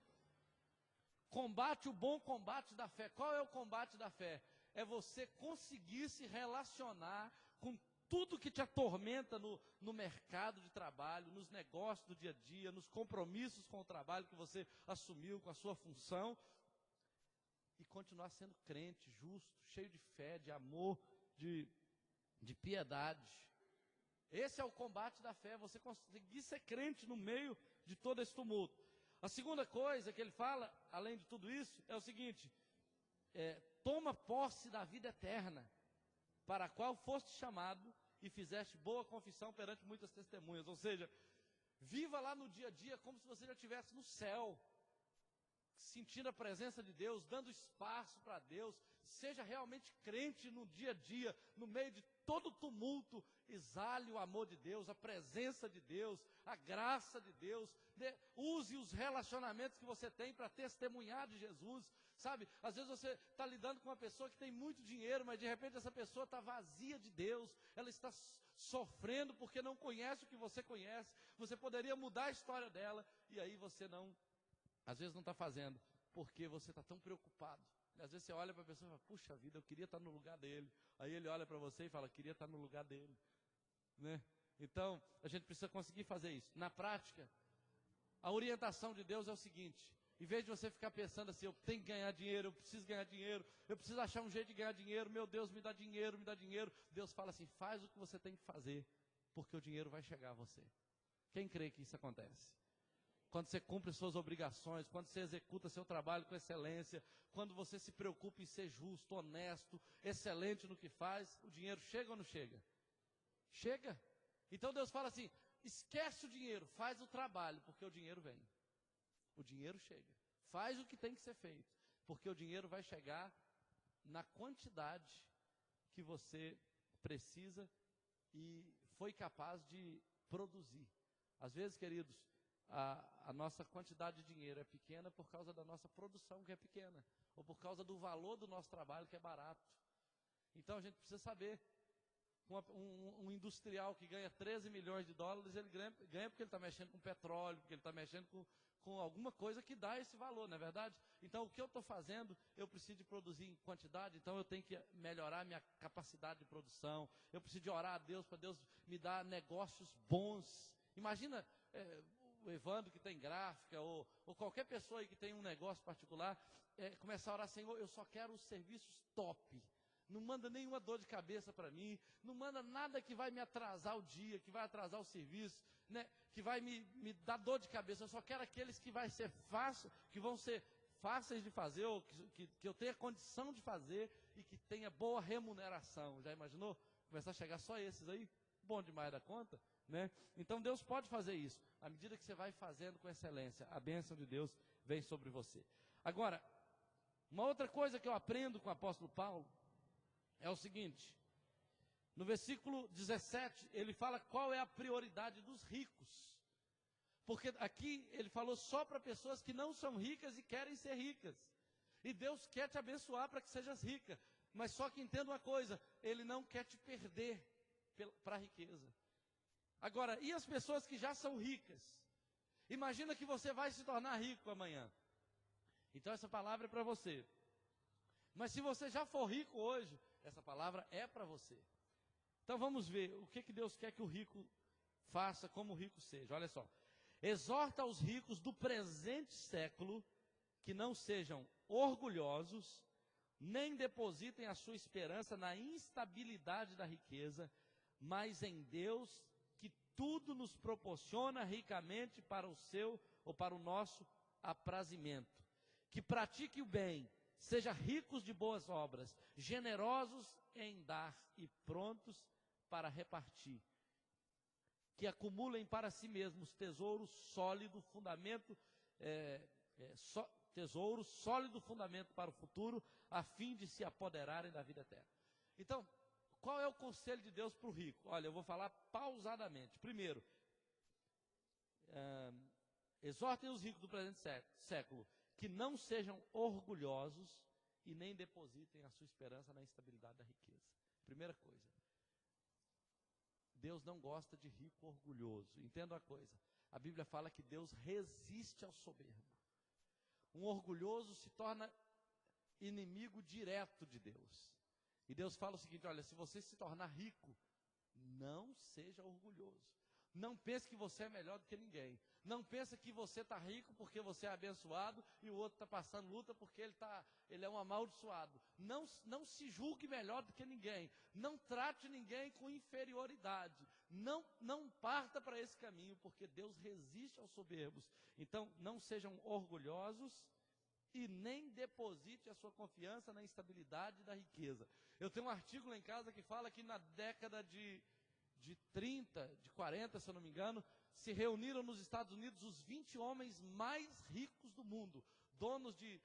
combate o bom combate da fé. Qual é o combate da fé? É você conseguir se relacionar com tudo que te atormenta no mercado de trabalho, nos negócios do dia a dia, nos compromissos com o trabalho que você assumiu, com a sua função, e continuar sendo crente, justo, cheio de fé, de amor, de piedade. Esse é o combate da fé, você conseguir ser crente no meio de todo esse tumulto. A segunda coisa que ele fala, além de tudo isso, é o seguinte: toma posse da vida eterna, para a qual foste chamado e fizeste boa confissão perante muitas testemunhas. Ou seja, viva lá no dia a dia como se você já estivesse no céu, sentindo a presença de Deus, dando espaço para Deus. Seja realmente crente no dia a dia, no meio de todo tumulto. Exale o amor de Deus, a presença de Deus, a graça de Deus. Use os relacionamentos que você tem para testemunhar de Jesus. Sabe, às vezes você está lidando com uma pessoa que tem muito dinheiro, mas de repente essa pessoa está vazia de Deus, ela está sofrendo porque não conhece o que você conhece. Você poderia mudar a história dela, e aí você não, às vezes não está fazendo, porque você está tão preocupado. Às vezes você olha para a pessoa e fala: puxa vida, eu queria estar no lugar dele. Aí ele olha para você e fala: queria estar no lugar dele, né? Então, a gente precisa conseguir fazer isso. Na prática, a orientação de Deus é o seguinte: em vez de você ficar pensando assim, eu tenho que ganhar dinheiro, eu preciso ganhar dinheiro, eu preciso achar um jeito de ganhar dinheiro, meu Deus, me dá dinheiro, me dá dinheiro. Deus fala assim: faz o que você tem que fazer, porque o dinheiro vai chegar a você. Quem crê que isso acontece? Quando você cumpre suas obrigações, quando você executa seu trabalho com excelência, quando você se preocupa em ser justo, honesto, excelente no que faz, o dinheiro chega ou não chega? Chega. Então Deus fala assim: esquece o dinheiro, faz o trabalho, porque o dinheiro vem. O dinheiro chega. Faz o que tem que ser feito, porque o dinheiro vai chegar na quantidade que você precisa e foi capaz de produzir. Às vezes, queridos, a nossa quantidade de dinheiro é pequena por causa da nossa produção, que é pequena, ou por causa do valor do nosso trabalho, que é barato. Então a gente precisa saber. Um industrial que ganha 13 milhões de dólares, ele ganha porque ele está mexendo com petróleo, porque ele está mexendo com alguma coisa que dá esse valor, não é verdade? Então o que eu estou fazendo, eu preciso de produzir em quantidade, então eu tenho que melhorar minha capacidade de produção, eu preciso de orar a Deus, para Deus me dar negócios bons. Imagina o Evandro que tem gráfica, ou qualquer pessoa aí que tem um negócio particular, começar a orar: Senhor, eu só quero os serviços top. Não manda nenhuma dor de cabeça para mim, não manda nada que vai me atrasar o dia, que vai atrasar o serviço, né, que vai me dar dor de cabeça. Eu só quero aqueles que vai ser fácil, que vão ser fáceis de fazer, ou que eu tenha condição de fazer e que tenha boa remuneração. Já imaginou? Começar a chegar só esses aí? Bom demais da conta, né? Então Deus pode fazer isso. À medida que você vai fazendo com excelência, a bênção de Deus vem sobre você. Agora, uma outra coisa que eu aprendo com o apóstolo Paulo é o seguinte: no versículo 17, ele fala qual é a prioridade dos ricos. Porque aqui ele falou só para pessoas que não são ricas e querem ser ricas. E Deus quer te abençoar para que sejas rica. Mas só que entenda uma coisa: Ele não quer te perder para a riqueza. Agora, e as pessoas que já são ricas? Imagina que você vai se tornar rico amanhã. Então essa palavra é para você. Mas se você já for rico hoje, essa palavra é para você. Então vamos ver o que Deus quer que o rico faça, como o rico seja. Olha só: exorta os ricos do presente século que não sejam orgulhosos, nem depositem a sua esperança na instabilidade da riqueza, mas em Deus, que tudo nos proporciona ricamente para o seu ou para o nosso aprazimento. Que pratique o bem, seja ricos de boas obras, generosos em dar e prontos para repartir. Que acumulem para si mesmos tesouro sólido fundamento para o futuro, a fim de se apoderarem da vida eterna. Então, qual é o conselho de Deus para o rico? Olha, eu vou falar pausadamente. Primeiro, exortem os ricos do presente século que não sejam orgulhosos e nem depositem a sua esperança na instabilidade da riqueza. Primeira coisa, Deus não gosta de rico orgulhoso. Entenda uma coisa, a Bíblia fala que Deus resiste ao soberbo. Um orgulhoso se torna inimigo direto de Deus. E Deus fala o seguinte, olha, se você se tornar rico, não seja orgulhoso. Não pense que você é melhor do que ninguém. Não pense que você está rico porque você é abençoado e o outro está passando luta porque ele é um amaldiçoado. Não se julgue melhor do que ninguém. Não trate ninguém com inferioridade. Não parta para esse caminho, porque Deus resiste aos soberbos. Então, não sejam orgulhosos e nem deposite a sua confiança na instabilidade da riqueza. Eu tenho um artigo lá em casa que fala que na década de 30, de 40, se eu não me engano, se reuniram nos Estados Unidos os 20 homens mais ricos do mundo, donos de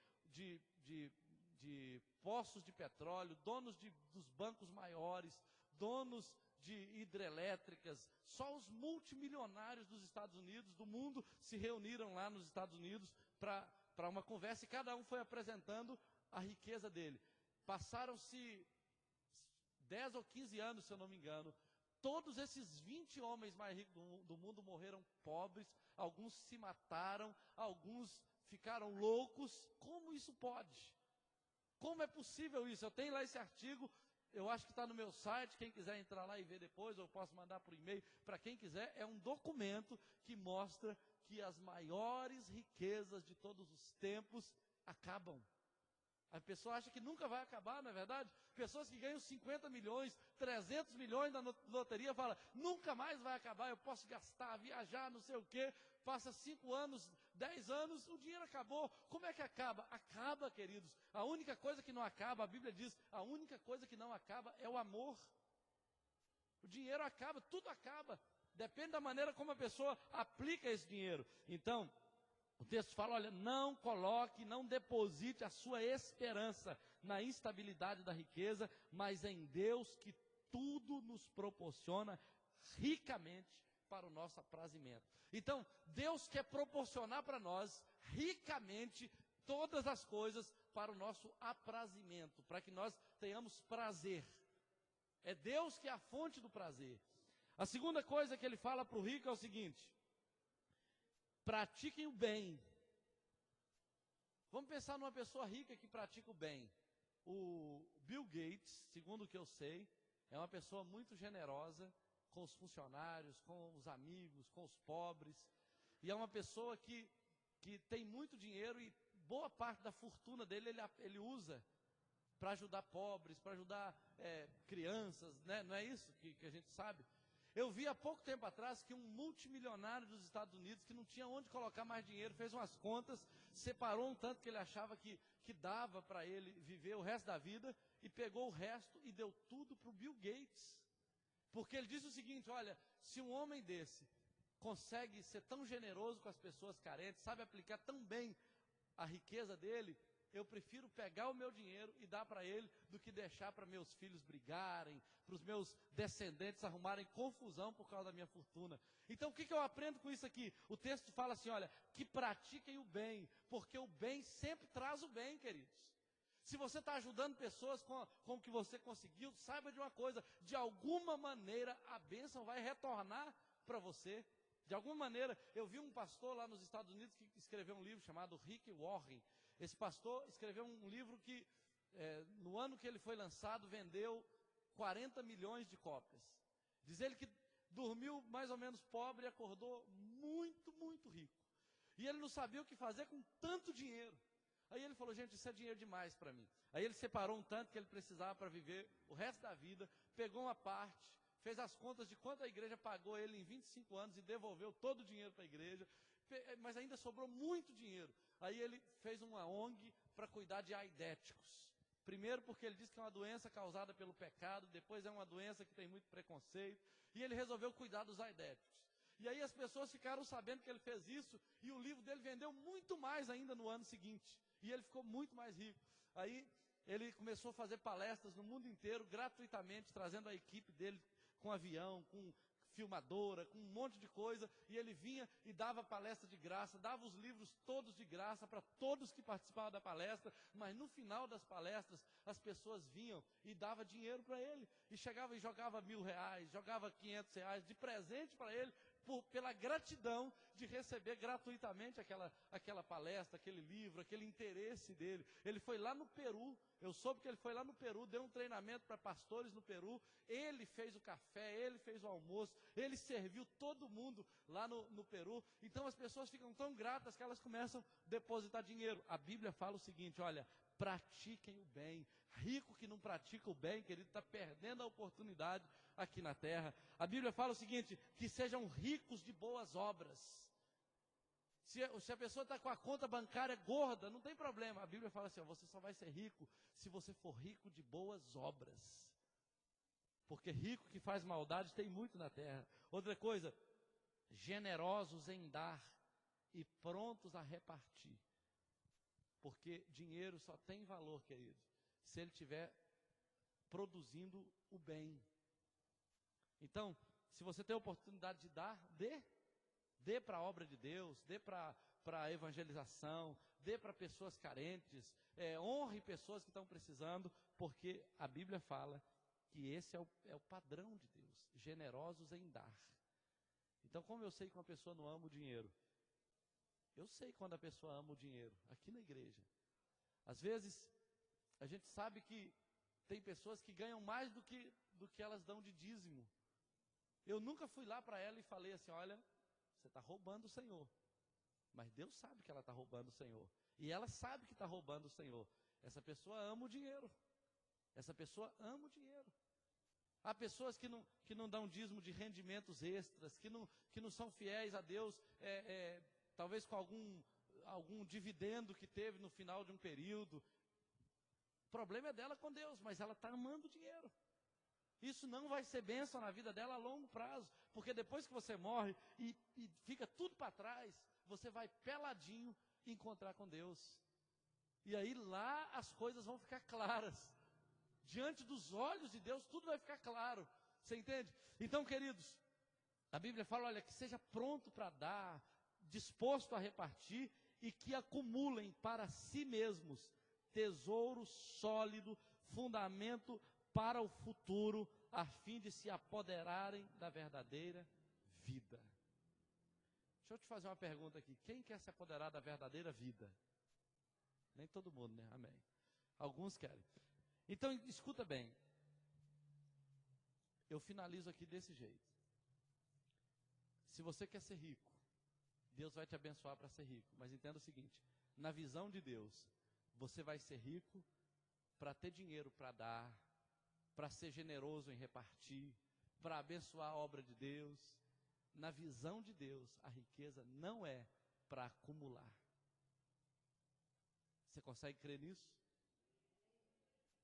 poços de petróleo, donos dos bancos maiores, donos de hidrelétricas. Só os multimilionários dos Estados Unidos, do mundo, se reuniram lá nos Estados Unidos para uma conversa, e cada um foi apresentando a riqueza dele. Passaram-se 10 ou 15 anos, se eu não me engano. Todos esses 20 homens mais ricos do mundo morreram pobres, alguns se mataram, alguns ficaram loucos. Como isso pode? Como é possível isso? Eu tenho lá esse artigo, eu acho que está no meu site, quem quiser entrar lá e ver depois, eu posso mandar por e-mail para quem quiser. É um documento que mostra que as maiores riquezas de todos os tempos acabam. A pessoa acha que nunca vai acabar, não é verdade? Pessoas que ganham 50 milhões, 300 milhões na loteria, falam, nunca mais vai acabar, eu posso gastar, viajar, não sei o quê. Passa 5 anos, 10 anos, o dinheiro acabou. Como é que acaba? Acaba, queridos. A única coisa que não acaba, a Bíblia diz, a única coisa que não acaba é o amor. O dinheiro acaba, tudo acaba. Depende da maneira como a pessoa aplica esse dinheiro. Então, o texto fala, olha, não coloque, não deposite a sua esperança na instabilidade da riqueza, mas em Deus que tudo nos proporciona ricamente para o nosso aprazimento. Então, Deus quer proporcionar para nós ricamente todas as coisas para o nosso aprazimento, para que nós tenhamos prazer. É Deus que é a fonte do prazer. A segunda coisa que ele fala para o rico é o seguinte: pratiquem o bem. Vamos pensar numa pessoa rica que pratica o bem. O Bill Gates, segundo o que eu sei, é uma pessoa muito generosa com os funcionários, com os amigos, com os pobres. E é uma pessoa que tem muito dinheiro e boa parte da fortuna dele ele usa para ajudar pobres, para ajudar crianças, né? Não é isso que a gente sabe? Eu vi há pouco tempo atrás que um multimilionário dos Estados Unidos, que não tinha onde colocar mais dinheiro, fez umas contas, separou um tanto que ele achava que dava para ele viver o resto da vida, e pegou o resto e deu tudo para o Bill Gates. Porque ele disse o seguinte, olha, se um homem desse consegue ser tão generoso com as pessoas carentes, sabe aplicar tão bem a riqueza dele, eu prefiro pegar o meu dinheiro e dar para ele do que deixar para meus filhos brigarem, para os meus descendentes arrumarem confusão por causa da minha fortuna. Então o que eu aprendo com isso aqui? O texto fala assim, olha, que pratiquem o bem, porque o bem sempre traz o bem, queridos. Se você está ajudando pessoas com o que você conseguiu, saiba de uma coisa, de alguma maneira a bênção vai retornar para você. De alguma maneira, eu vi um pastor lá nos Estados Unidos que escreveu um livro chamado Rick Warren. Esse pastor escreveu um livro que, no ano que ele foi lançado, vendeu 40 milhões de cópias. Diz ele que dormiu mais ou menos pobre e acordou muito, muito rico. E ele não sabia o que fazer com tanto dinheiro. Aí ele falou, gente, isso é dinheiro demais para mim. Aí ele separou um tanto que ele precisava para viver o resto da vida, pegou uma parte, fez as contas de quanto a igreja pagou ele em 25 anos e devolveu todo o dinheiro para a igreja, mas ainda sobrou muito dinheiro. Aí ele fez uma ONG para cuidar de aidéticos. Primeiro porque ele disse que é uma doença causada pelo pecado, depois é uma doença que tem muito preconceito, e ele resolveu cuidar dos aidéticos. E aí as pessoas ficaram sabendo que ele fez isso, e o livro dele vendeu muito mais ainda no ano seguinte. E ele ficou muito mais rico. Aí ele começou a fazer palestras no mundo inteiro, gratuitamente, trazendo a equipe dele com avião, filmadora, com um monte de coisa, e ele vinha e dava palestra de graça, dava os livros todos de graça para todos que participavam da palestra, mas no final das palestras, as pessoas vinham e davam dinheiro para ele, e chegava e jogava R$1.000, jogava R$500 de presente para ele, pela gratidão de receber gratuitamente aquela palestra, aquele livro, aquele interesse dele. Ele foi lá no Peru, eu soube que ele foi lá no Peru, deu um treinamento para pastores no Peru, ele fez o café, ele fez o almoço, ele serviu todo mundo lá no Peru. Então as pessoas ficam tão gratas que elas começam a depositar dinheiro. A Bíblia fala o seguinte, olha, pratiquem o bem. Rico que não pratica o bem, querido, está perdendo a oportunidade aqui na terra. A Bíblia fala o seguinte, que sejam ricos de boas obras. Se a pessoa está com a conta bancária gorda, não tem problema. A Bíblia fala assim, ó, você só vai ser rico se você for rico de boas obras. Porque rico que faz maldade tem muito na terra. Outra coisa, generosos em dar e prontos a repartir. Porque dinheiro só tem valor, querido, se ele estiver produzindo o bem. Então, se você tem a oportunidade de dar, dê para a obra de Deus, dê para a evangelização, dê para pessoas carentes, honre pessoas que estão precisando, porque a Bíblia fala que esse é o padrão de Deus, generosos em dar. Então, como eu sei que uma pessoa não ama o dinheiro? Eu sei quando a pessoa ama o dinheiro, aqui na igreja. Às vezes, a gente sabe que tem pessoas que ganham mais do que elas dão de dízimo. Eu nunca fui lá para ela e falei assim, olha, você está roubando o Senhor. Mas Deus sabe que ela está roubando o Senhor. E ela sabe que está roubando o Senhor. Essa pessoa ama o dinheiro. Essa pessoa ama o dinheiro. Há pessoas que não dão dízimo de rendimentos extras, que não são fiéis a Deus, talvez com algum dividendo que teve no final de um período. O problema é dela com Deus, mas ela está amando o dinheiro. Isso não vai ser bênção na vida dela a longo prazo, porque depois que você morre e fica tudo para trás, você vai peladinho encontrar com Deus. E aí lá as coisas vão ficar claras. Diante dos olhos de Deus, tudo vai ficar claro. Você entende? Então, queridos, a Bíblia fala, olha, que seja pronto para dar, disposto a repartir e que acumulem para si mesmos tesouro sólido, fundamento para o futuro, a fim de se apoderarem da verdadeira vida. Deixa eu te fazer uma pergunta aqui. Quem quer se apoderar da verdadeira vida? Nem todo mundo, né? Amém. Alguns querem. Então, escuta bem. Eu finalizo aqui desse jeito. Se você quer ser rico, Deus vai te abençoar para ser rico. Mas entenda o seguinte, na visão de Deus, você vai ser rico para ter dinheiro para dar, para ser generoso em repartir, para abençoar a obra de Deus. Na visão de Deus, a riqueza não é para acumular. Você consegue crer nisso?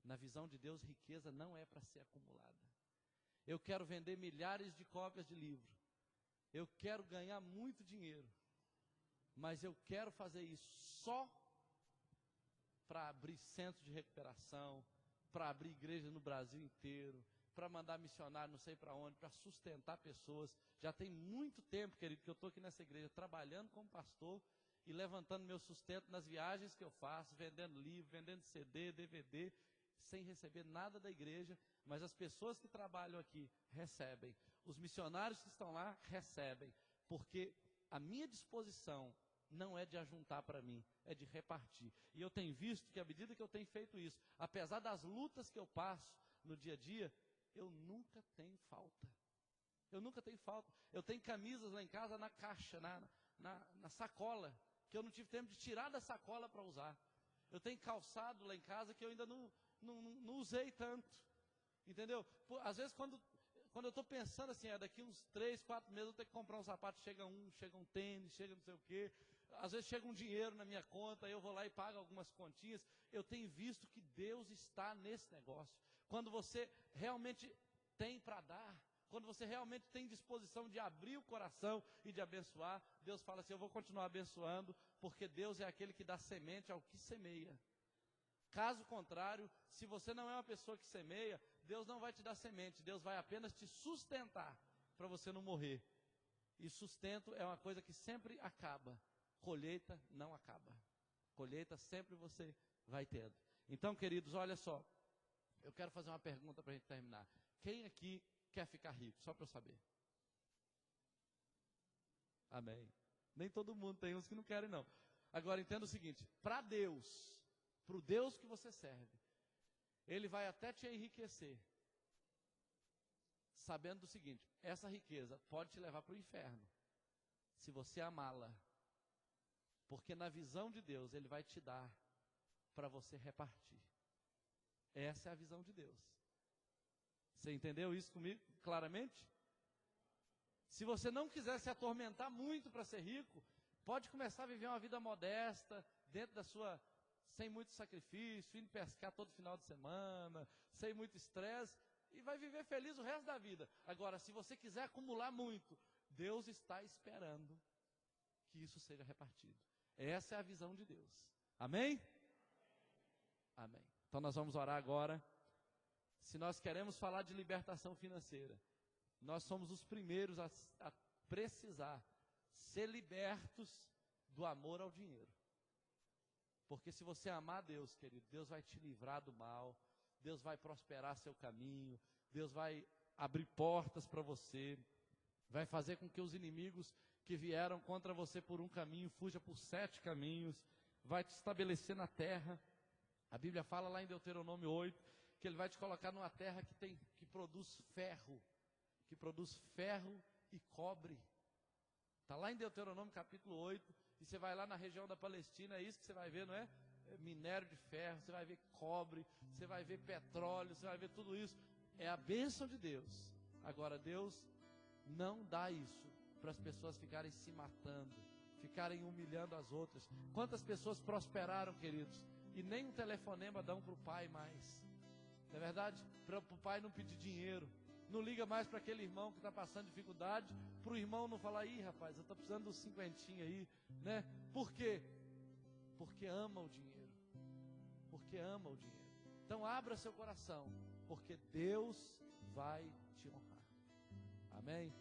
Na visão de Deus, riqueza não é para ser acumulada. Eu quero vender milhares de cópias de livro. Eu quero ganhar muito dinheiro. Mas eu quero fazer isso só para abrir centros de recuperação, para abrir igreja no Brasil inteiro, para mandar missionário não sei para onde, para sustentar pessoas. Já tem muito tempo, querido, que eu estou aqui nessa igreja trabalhando como pastor e levantando meu sustento nas viagens que eu faço, vendendo livro, vendendo CD, DVD, sem receber nada da igreja, mas as pessoas que trabalham aqui recebem, os missionários que estão lá recebem, porque a minha disposição não é de ajuntar para mim, é de repartir. E eu tenho visto que à medida que eu tenho feito isso, apesar das lutas que eu passo no dia a dia, eu nunca tenho falta. Eu nunca tenho falta. Eu tenho camisas lá em casa na caixa, na sacola, que eu não tive tempo de tirar da sacola para usar. Eu tenho calçado lá em casa que eu ainda não usei tanto. Entendeu? Às vezes quando eu estou pensando assim, daqui uns 3, 4 meses eu tenho que comprar um sapato, chega um tênis, chega não sei o quê. Às vezes chega um dinheiro na minha conta, eu vou lá e pago algumas continhas. Eu tenho visto que Deus está nesse negócio. Quando você realmente tem para dar, quando você realmente tem disposição de abrir o coração e de abençoar, Deus fala assim, eu vou continuar abençoando, porque Deus é aquele que dá semente ao que semeia. Caso contrário, se você não é uma pessoa que semeia, Deus não vai te dar semente, Deus vai apenas te sustentar para você não morrer. E sustento é uma coisa que sempre acaba. Colheita não acaba. Colheita sempre você vai tendo. Então, queridos, olha só. Eu quero fazer uma pergunta para a gente terminar. Quem aqui quer ficar rico? Só para eu saber. Amém. Nem todo mundo, tem uns que não querem não. Agora, entenda o seguinte. Para Deus, para o Deus que você serve, Ele vai até te enriquecer. Sabendo do seguinte, essa riqueza pode te levar para o inferno, se você amá-la. Porque na visão de Deus, Ele vai te dar para você repartir. Essa é a visão de Deus. Você entendeu isso comigo claramente? Se você não quiser se atormentar muito para ser rico, pode começar a viver uma vida modesta, dentro da sua, sem muito sacrifício, indo pescar todo final de semana, sem muito estresse, e vai viver feliz o resto da vida. Agora, se você quiser acumular muito, Deus está esperando que isso seja repartido. Essa é a visão de Deus. Amém? Amém. Então nós vamos orar agora. Se nós queremos falar de libertação financeira, nós somos os primeiros a precisar ser libertos do amor ao dinheiro. Porque se você amar Deus, querido, Deus vai te livrar do mal, Deus vai prosperar seu caminho, Deus vai abrir portas para você, vai fazer com que os inimigos que vieram contra você por um caminho, fuja por 7 caminhos, vai te estabelecer na terra. A Bíblia fala lá em Deuteronômio 8, que Ele vai te colocar numa terra que produz ferro e cobre. Está lá em Deuteronômio capítulo 8, e você vai lá na região da Palestina, é isso que você vai ver, não é? Minério de ferro, você vai ver cobre, você vai ver petróleo, você vai ver tudo isso. É a bênção de Deus. Agora, Deus não dá isso para as pessoas ficarem se matando, ficarem humilhando as outras. Quantas pessoas prosperaram, queridos, e nem um telefonema dão para o pai mais. Não é verdade? Para o pai não pedir dinheiro. Não liga mais para aquele irmão que está passando dificuldade, para o irmão não falar, ih rapaz, eu estou precisando dos 50 aí, né? Por quê? Porque ama o dinheiro. Porque ama o dinheiro. Então abra seu coração, porque Deus vai te honrar. Amém?